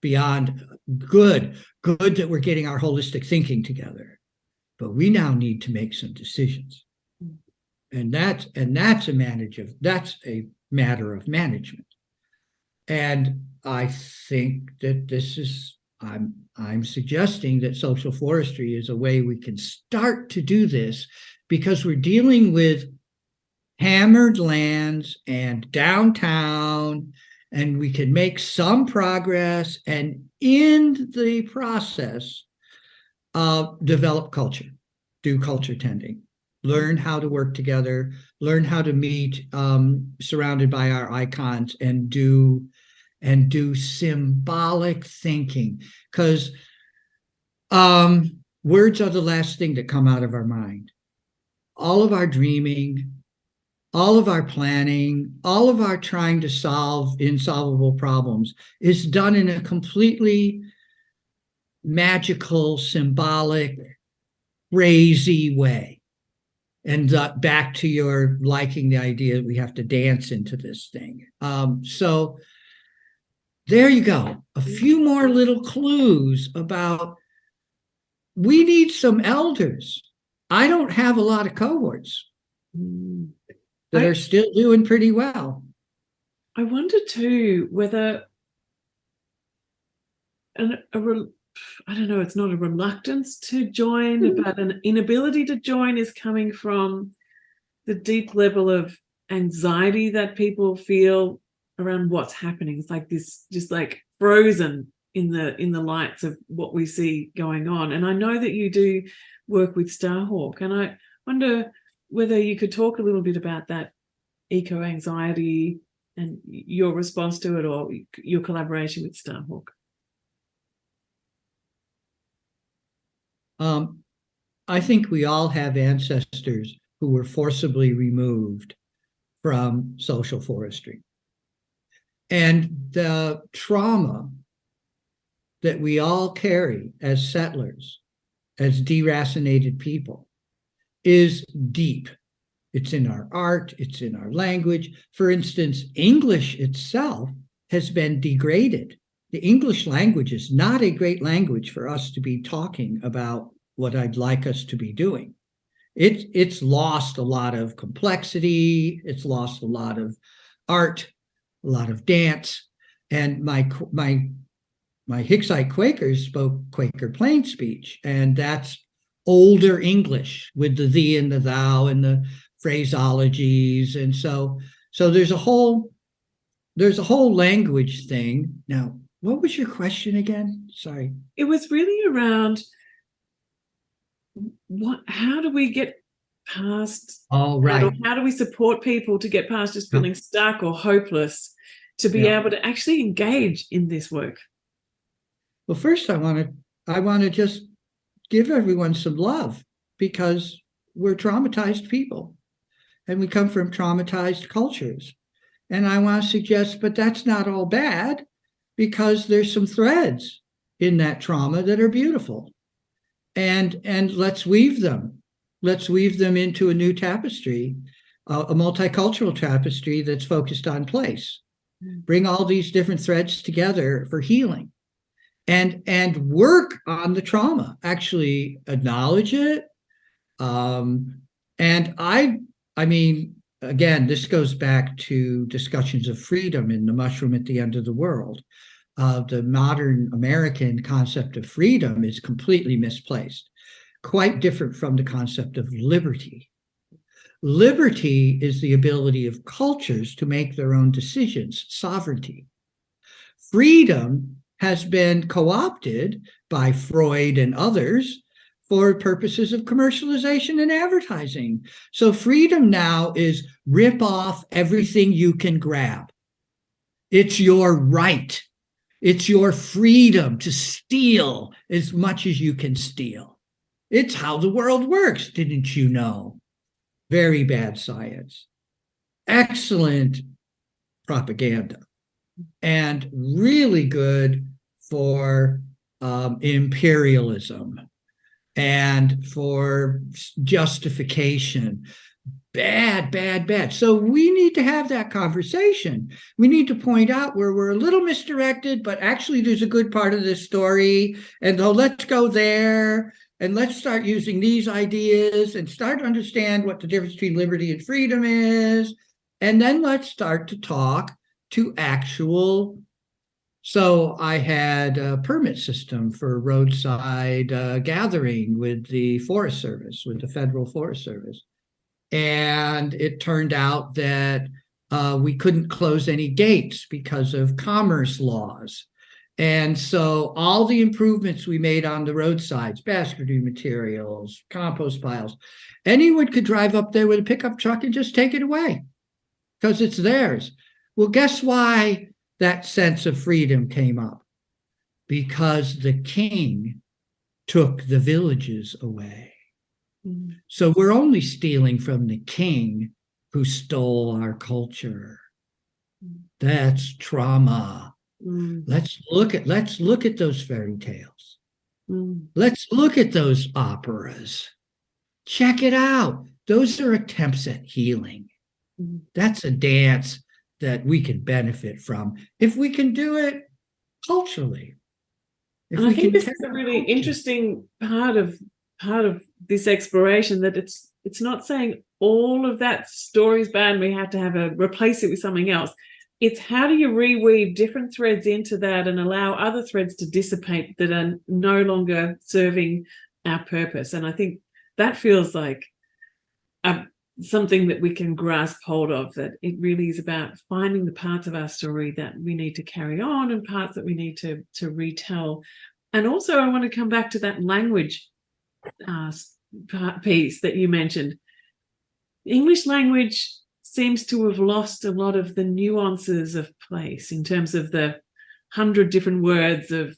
beyond good that we're getting our holistic thinking together. But we now need to make some decisions. And that's a matter of management. And I think that this is, I'm suggesting that social forestry is a way we can start to do this, because we're dealing with hammered lands and downtown, and we can make some progress, and in the process develop culture, do culture tending, learn how to work together, learn how to meet surrounded by our icons, and do symbolic thinking, because words are the last thing that come out of our mind. All of our dreaming, all of our planning, all of our trying to solve insolvable problems is done in a completely magical, symbolic, crazy way. And back to your liking the idea that we have to dance into this thing. So there you go. A few more little clues about, we need some elders. I don't have a lot of cohorts that are still doing pretty well. I wonder too whether I don't know, it's not a reluctance to join, but an inability to join is coming from the deep level of anxiety that people feel around what's happening. It's like this, just like frozen in the lights of what we see going on. And I know that you do work with Starhawk, and I wonder whether you could talk a little bit about that eco-anxiety and your response to it, or your collaboration with Starhawk. I think we all have ancestors who were forcibly removed from social forestry. And the trauma that we all carry as settlers, as deracinated people, is deep. It's in our art, it's in our language. For instance, English itself has been degraded. The English language is not a great language for us to be talking about what I'd like us to be doing. It's lost a lot of complexity. It's lost a lot of art, a lot of dance. And my Hicksite Quakers spoke Quaker plain speech, and that's older English with the thee and the thou and the phraseologies. And so there's a whole language thing. Now, what was your question again? Sorry. It was really around how do we get past, right. How do we support people to get past just feeling stuck or hopeless, to be able to actually engage in this work? Well, first I want to just give everyone some love, because we're traumatized people and we come from traumatized cultures. And I want to suggest, but that's not all bad, because there's some threads in that trauma that are beautiful. and let's weave them. Let's weave them into a new tapestry, a multicultural tapestry that's focused on place. Bring all these different threads together for healing, and work on the trauma. Actually acknowledge it. And I mean, again, this goes back to discussions of freedom in The Mushroom at the End of the World. The modern American concept of freedom is completely misplaced, quite different from the concept of liberty. Liberty is the ability of cultures to make their own decisions, sovereignty. Freedom has been co-opted by Freud and others for purposes of commercialization and advertising. So freedom now is rip off everything you can grab. It's your right. It's your freedom to steal as much as you can steal. It's how the world works, didn't you know? Very bad science. Excellent propaganda. And really good for imperialism and for justification. Bad, bad, bad. So we need to have that conversation. We need to point out where we're a little misdirected, but actually there's a good part of this story. And let's go there and let's start using these ideas and start to understand what the difference between liberty and freedom is. And then let's start to talk to actual. So I had a permit system for roadside gathering with the Forest Service, with the Federal Forest Service. And it turned out that we couldn't close any gates because of commerce laws. And so all the improvements we made on the roadsides, basketry materials, compost piles, anyone could drive up there with a pickup truck and just take it away because it's theirs. Well, guess why that sense of freedom came up? Because the king took the villages away. So we're only stealing from the king who stole our culture. That's trauma. Let's look at those fairy tales. Let's look at those operas. Check it out. Those are attempts at healing. That's a dance that we can benefit from if we can do it culturally. And I think this is a really interesting part of this exploration, that it's not saying all of that story is bad and we have to replace it with something else. It's how do you reweave different threads into that and allow other threads to dissipate that are no longer serving our purpose. And I think that feels like something that we can grasp hold of, that it really is about finding the parts of our story that we need to carry on and parts that we need to retell. And also I want to come back to that language piece that you mentioned. English language seems to have lost a lot of the nuances of place in terms of the 100 different words of,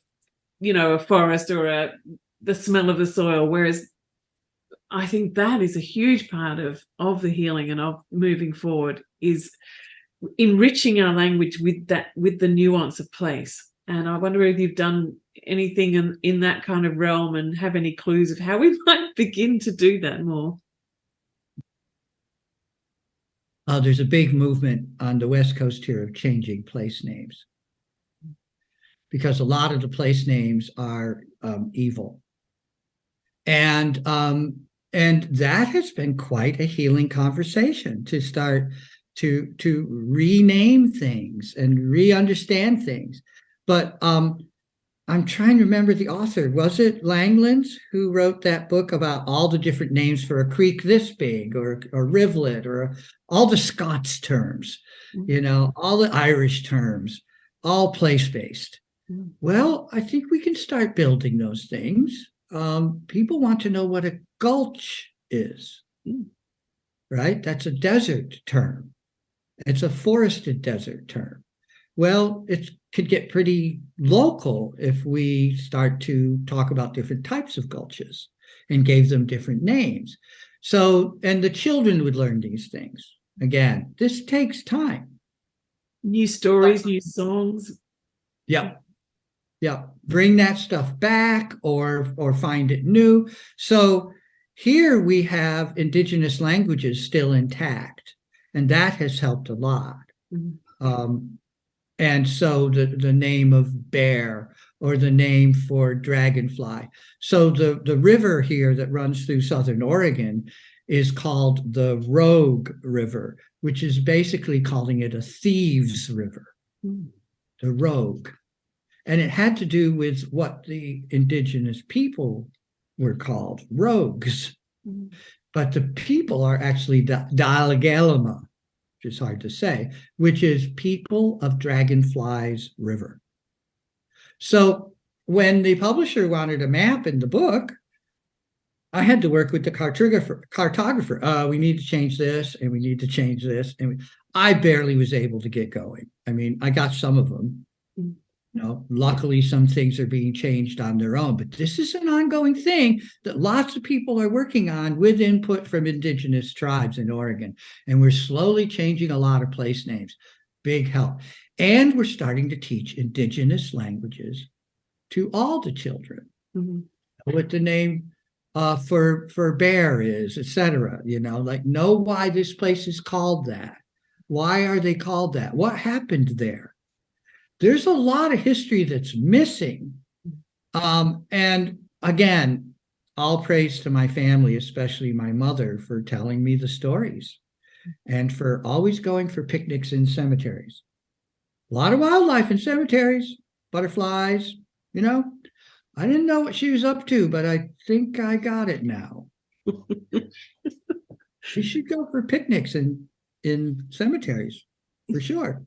a forest or the smell of the soil, whereas I think that is a huge part of the healing and of moving forward, is enriching our language with the nuance of place. And I wonder if you've done anything in that kind of realm and have any clues of how we might begin to do that more. There's a big movement on the West Coast here of changing place names, because a lot of the place names are evil. And that has been quite a healing conversation, to start to rename things and re-understand things. But I'm trying to remember the author. Was it Langlands who wrote that book about all the different names for a creek this big, or rivulet, or all the Scots terms, all the Irish terms, all place-based? Well, I think we can start building those things. People want to know what a gulch is, right? That's a desert term. It's a forested desert term. Well, it could get pretty local if we start to talk about different types of gulches and gave them different names. So, and the children would learn these things. Again, this takes time. New stories, new songs. Yeah. Yeah, bring that stuff back or find it new. So here we have indigenous languages still intact, and that has helped a lot. And so the name of bear or the name for dragonfly. So the river here that runs through Southern Oregon is called the Rogue River, which is basically calling it a thieves river, the Rogue. And it had to do with what the indigenous people were called, rogues. But the people are actually Dalagalama, which is hard to say, which is people of Dragonflies River. So when the publisher wanted a map in the book, I had to work with the cartographer. We need to change this, and we need to change this. And I barely was able to get going. I mean, I got some of them. Luckily, some things are being changed on their own, but this is an ongoing thing that lots of people are working on with input from indigenous tribes in Oregon. And we're slowly changing a lot of place names. Big help. And we're starting to teach indigenous languages to all the children. What the name for bear is, etc. Know why this place is called that. Why are they called that? What happened there? There's a lot of history that's missing. And again, all praise to my family, especially my mother, for telling me the stories and for always going for picnics in cemeteries. A lot of wildlife in cemeteries, butterflies, I didn't know what she was up to, but I think I got it now. She should go for picnics in cemeteries, for sure.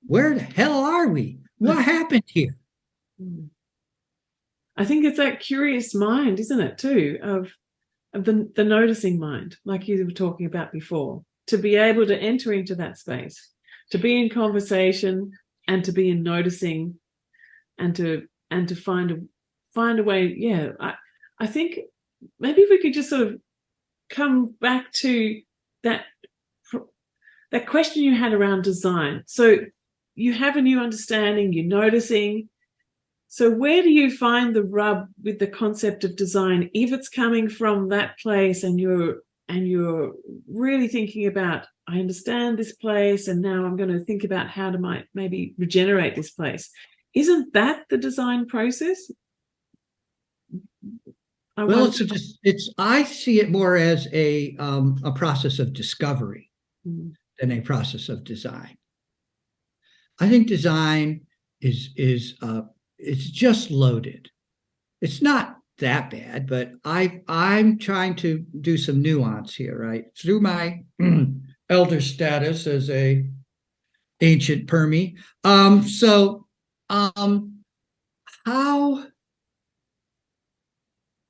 Where the hell are we? What happened here? I think it's that curious mind, isn't it, too, of the noticing mind, like you were talking about before, to be able to enter into that space, to be in conversation and to be in noticing and to find a way. Yeah, I think maybe if we could just sort of come back to that question you had around design. So you have a new understanding, you're noticing. So where do you find the rub with the concept of design if it's coming from that place and you're really thinking about, I understand this place and now I'm going to think about how to maybe regenerate this place. Isn't that the design process? I see it more as a process of discovery than a process of design. I think design is it's just loaded. It's not that bad, but I'm trying to do some nuance here, right? Through my elder status as a ancient Permi. How,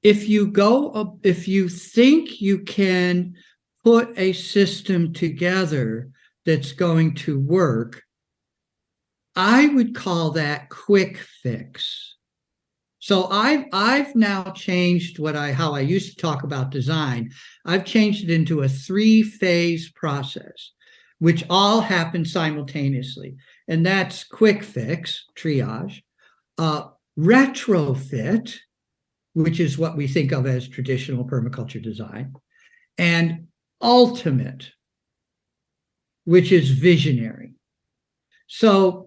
if you think you can put a system together that's going to work, I would call that quick fix. So I've now changed how I used to talk about design. I've changed it into a 3-phase process, which all happen simultaneously. And that's quick fix, triage, retrofit, which is what we think of as traditional permaculture design, and ultimate, which is visionary. So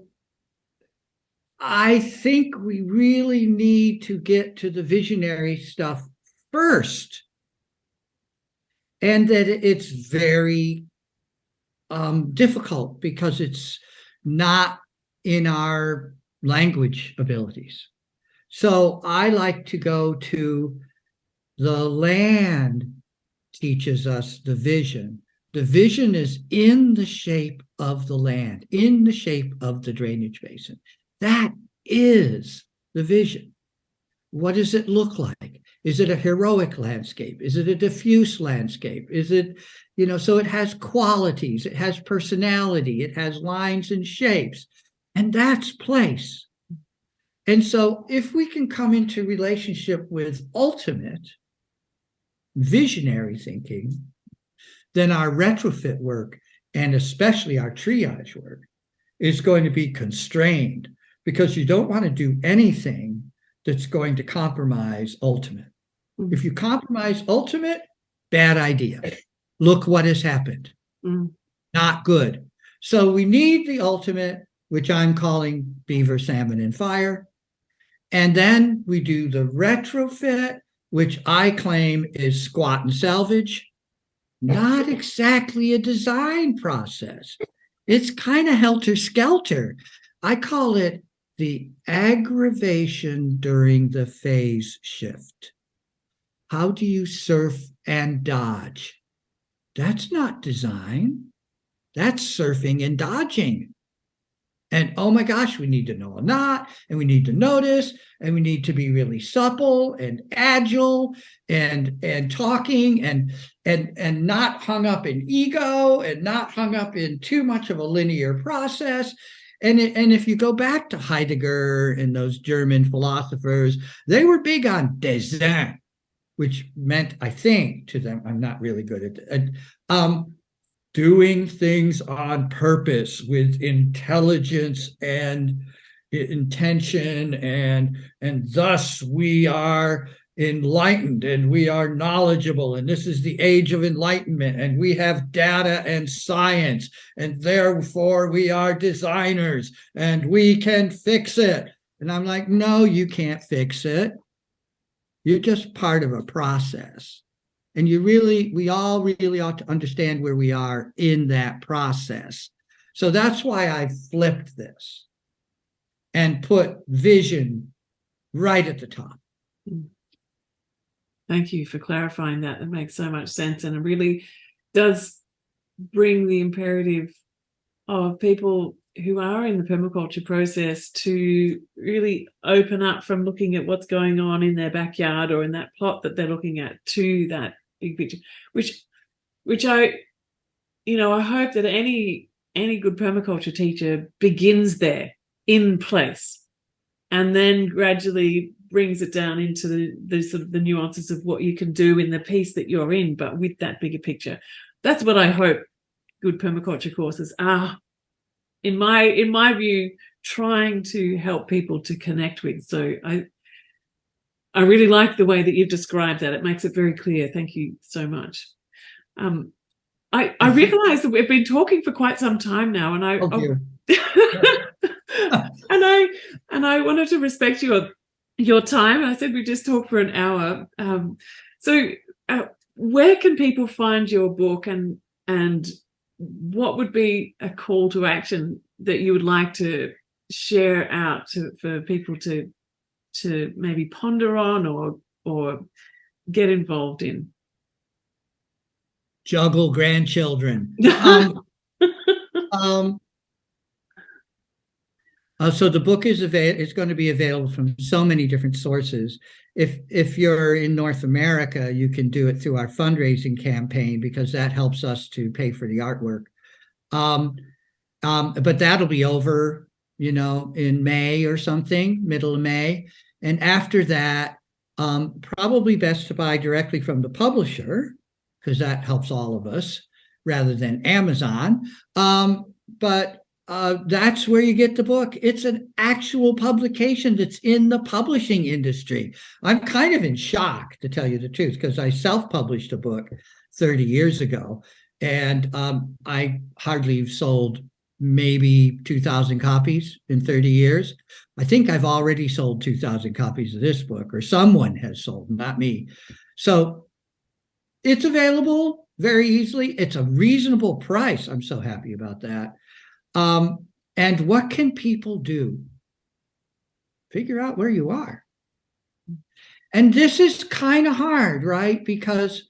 I think we really need to get to the visionary stuff first, and that it's very difficult because it's not in our language abilities. So I like to go to the land teaches us the vision. The vision is in the shape of the land, in the shape of the drainage basin. That is the vision. What does it look like? Is it a heroic landscape? Is it a diffuse landscape? Is it, so it has qualities, it has personality, it has lines and shapes, and that's place. And so if we can come into relationship with ultimate visionary thinking, then our retrofit work, and especially our triage work, is going to be constrained because you don't want to do anything that's going to compromise ultimate. Mm. If you compromise ultimate, bad idea. Look what has happened. Mm. Not good. So we need the ultimate, which I'm calling beaver, salmon, and fire. And then we do the retrofit, which I claim is squat and salvage. Not exactly a design process. It's kind of helter-skelter. I call it the aggravation during the phase shift. How do you surf and dodge? That's not design. That's surfing and dodging. And oh my gosh, we need to know a knot, and we need to notice, and we need to be really supple and agile and talking and not hung up in ego and not hung up in too much of a linear process. And if you go back to Heidegger and those German philosophers, they were big on design, which meant, I think, to them, I'm not really good at it, doing things on purpose with intelligence and intention, and thus we are enlightened and we are knowledgeable, and this is the age of enlightenment, and we have data and science, and therefore we are designers and we can fix it. And I'm like, no, you can't fix it. You're just part of a process. And we all really ought to understand where we are in that process. So that's why I flipped this and put vision right at the top. Thank you for clarifying that. It makes so much sense, and it really does bring the imperative of people who are in the permaculture process to really open up from looking at what's going on in their backyard or in that plot that they're looking at to that big picture, which I hope that any good permaculture teacher begins there in place and then gradually brings it down into the sort of the nuances of what you can do in the piece that you're in, but with that bigger picture. That's what I hope good permaculture courses are, in my view, trying to help people to connect with. So I really like the way that you've described that. It makes it very clear. Thank you so much. I realize that we've been talking for quite some time now, and and I wanted to respect your time. I said we just talked for an hour. So where can people find your book, and what would be a call to action that you would like to share out for people to maybe ponder on or get involved in? Juggle grandchildren. So the book is going to be available from so many different sources. If you're in North America, you can do it through our fundraising campaign, because that helps us to pay for the artwork. But that'll be over, in May or something, middle of May. And after that, probably best to buy directly from the publisher, because that helps all of us, rather than Amazon. But that's where you get the book. It's an actual publication that's in the publishing industry. I'm kind of in shock, to tell you the truth, because I self-published a book 30 years ago, and I hardly sold maybe 2,000 copies in 30 years. I think I've already sold 2,000 copies of this book, or someone has sold, not me. So it's available very easily. It's a reasonable price. I'm so happy about that. And what can people do? Figure out where you are. And this is kind of hard, right? Because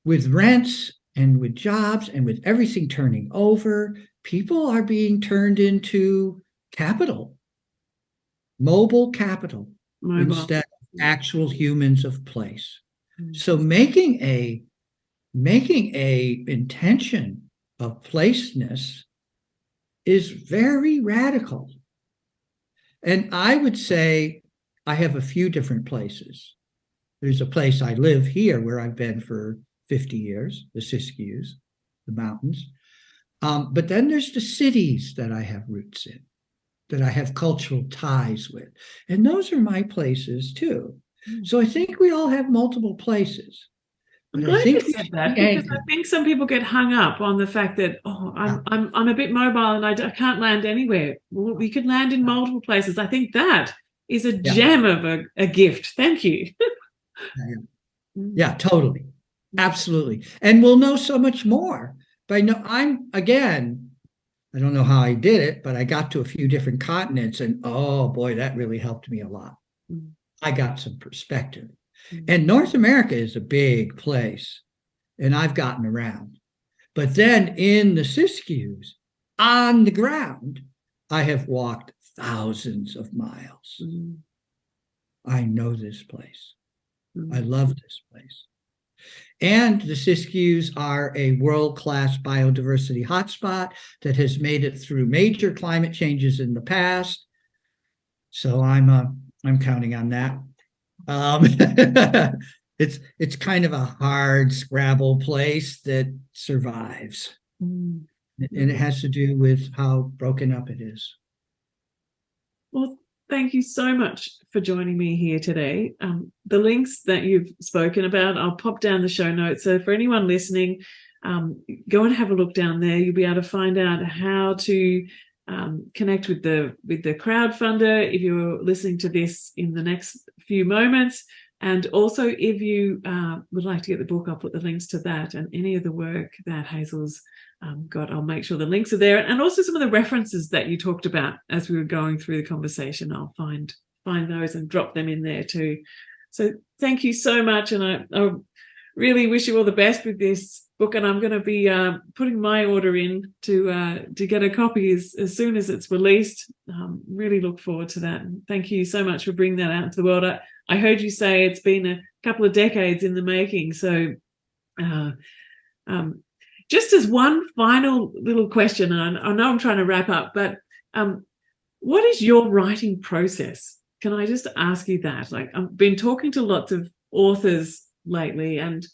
with rents and with jobs and with everything turning over, people are being turned into capital, mobile capital, instead of actual humans of place. So making a intention of placeness is very radical. And I would say I have a few different places. There's a place I live here where I've been for 50 years, the Siskiyous, the mountains. But then there's the cities that I have roots in. that I have cultural ties with. And those are my places too. So I think we all have multiple places. I'm But I glad think you said that, because I think some people get hung up on the fact that, oh, I'm a bit mobile and I can't land anywhere. Well, we could land in multiple places. I think that is a gem of a gift. Thank you. Yeah, totally. Absolutely. And we'll know so much more. But I know I don't know how I did it, but I got to a few different continents and oh boy, that really helped me a lot. I got some perspective. And North America is a big place, and I've gotten around. But then in the Siskiyous, on the ground, I have walked thousands of miles. I know this place. I love this place. And the Siskiyous are a world-class biodiversity hotspot that has made it through major climate changes in the past. So I'm counting on that. It's kind of a hard scrabble place that survives. And it has to do with how broken up it is. Well, thank you so much for joining me here today. The links that you've spoken about, I'll pop down the show notes. So for anyone listening, go and have a look down there. You'll be able to find out how to connect with the crowdfunder if you're listening to this in the next few moments. And also, if you would like to get the book, I'll put the links to that and any of the work that Hazel's got. I'll make sure the links are there, and also some of the references that you talked about as we were going through the conversation. I'll find those and drop them in there too. So thank you so much, and I really wish you all the best with this book. And I'm going to be putting my order in to get a copy as soon as it's released. Really look forward to that. And thank you so much for bringing that out into the world. I heard you say it's been a couple of decades in the making. So just as one final little question, and I know I'm trying to wrap up, but what is your writing process? Can I just ask you that? Like, I've been talking to lots of authors lately and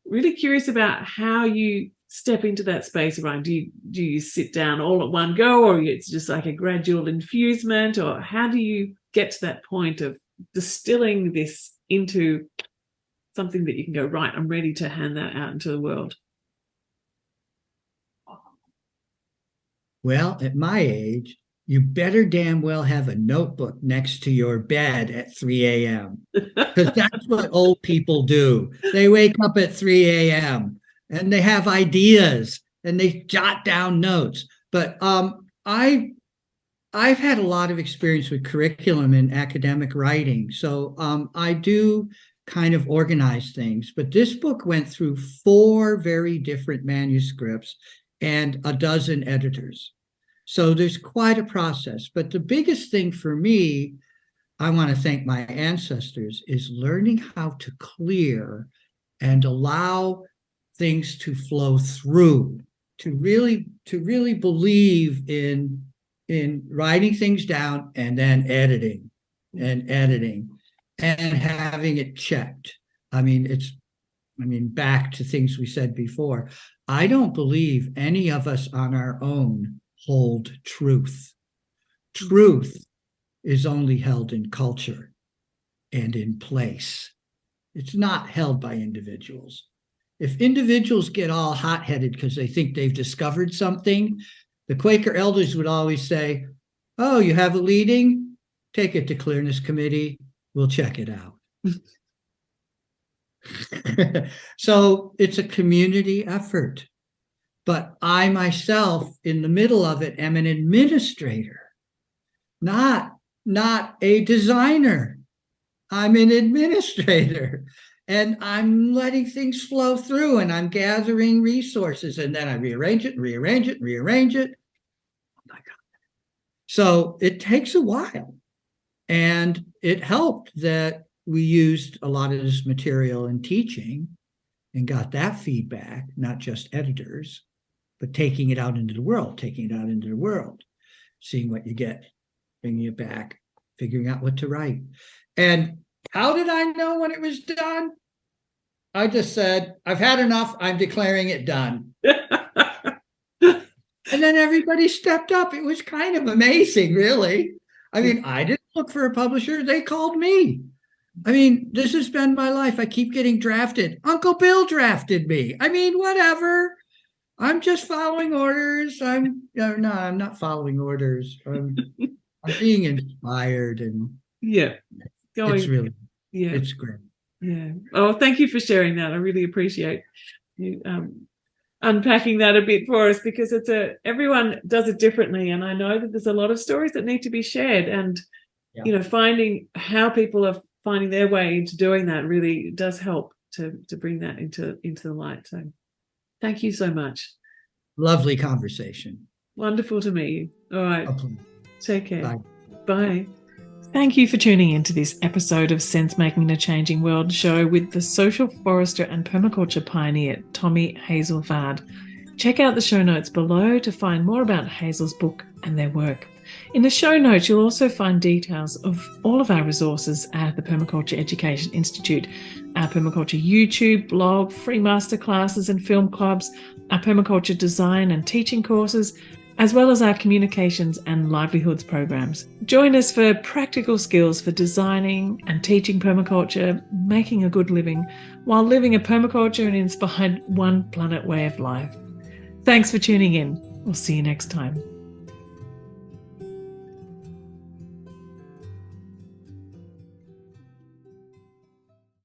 really curious about how you step into that space of writing. Do you sit down all at one go, or it's just like a gradual infusement, or how do you get to that point of distilling this into something that you can go, right, I'm ready to hand that out into the world? Well, at my age, you better damn well have a notebook next to your bed at 3 a.m. because that's what old people do. They wake up at 3 a.m. and they have ideas and they jot down notes. But I've had a lot of experience with curriculum and academic writing, so I do kind of organize things. But this book went through 4 very different manuscripts and a dozen editors. So there's quite a process. But the biggest thing for me, I want to thank my ancestors, is learning how to clear and allow things to flow through, to really believe in writing things down and then editing and having it checked. I mean, back to things we said before, I don't believe any of us on our own hold truth. Truth is only held in culture and in place. It's not held by individuals. If individuals get all hot-headed because they think they've discovered something, the Quaker elders would always say, oh, you have a leading? Take it to Clearness Committee. We'll check it out. So it's a community effort. But I myself, in the middle of it, am an administrator, not a designer. I'm an administrator. And I'm letting things flow through, and I'm gathering resources, and then I rearrange it. Oh my God. So it takes a while. And it helped that we used a lot of this material in teaching and got that feedback, not just editors, but taking it out into the world, seeing what you get, bringing it back, figuring out what to write. And how did I know when it was done? I just said, I've had enough. I'm declaring it done. And then everybody stepped up. It was kind of amazing, really. I mean, I didn't look for a publisher. They called me. I mean, this has been my life. I keep getting drafted. Uncle Bill drafted me. I mean, whatever. I'm just following orders. I'm not following orders. I'm being inspired, and it's really, it's great. Yeah. Oh, thank you for sharing that. I really appreciate you unpacking that a bit for us, because everyone does it differently, and I know that there's a lot of stories that need to be shared, and finding how people are finding their way into doing that really does help to bring that into the light. So thank you so much. Lovely conversation. Wonderful to meet you. All right. Take care. Bye. Bye. Thank you for tuning in to this episode of Sense Making in a Changing World show with the social forester and permaculture pioneer, Tomi Hazel Vaarde. Check out the show notes below to find more about Hazel's book and their work. In the show notes, you'll also find details of all of our resources at the Permaculture Education Institute, our permaculture YouTube, blog, free masterclasses and film clubs, our permaculture design and teaching courses, as well as our communications and livelihoods programs. Join us for practical skills for designing and teaching permaculture, making a good living, while living a permaculture and inspired one planet way of life. Thanks for tuning in. We'll see you next time.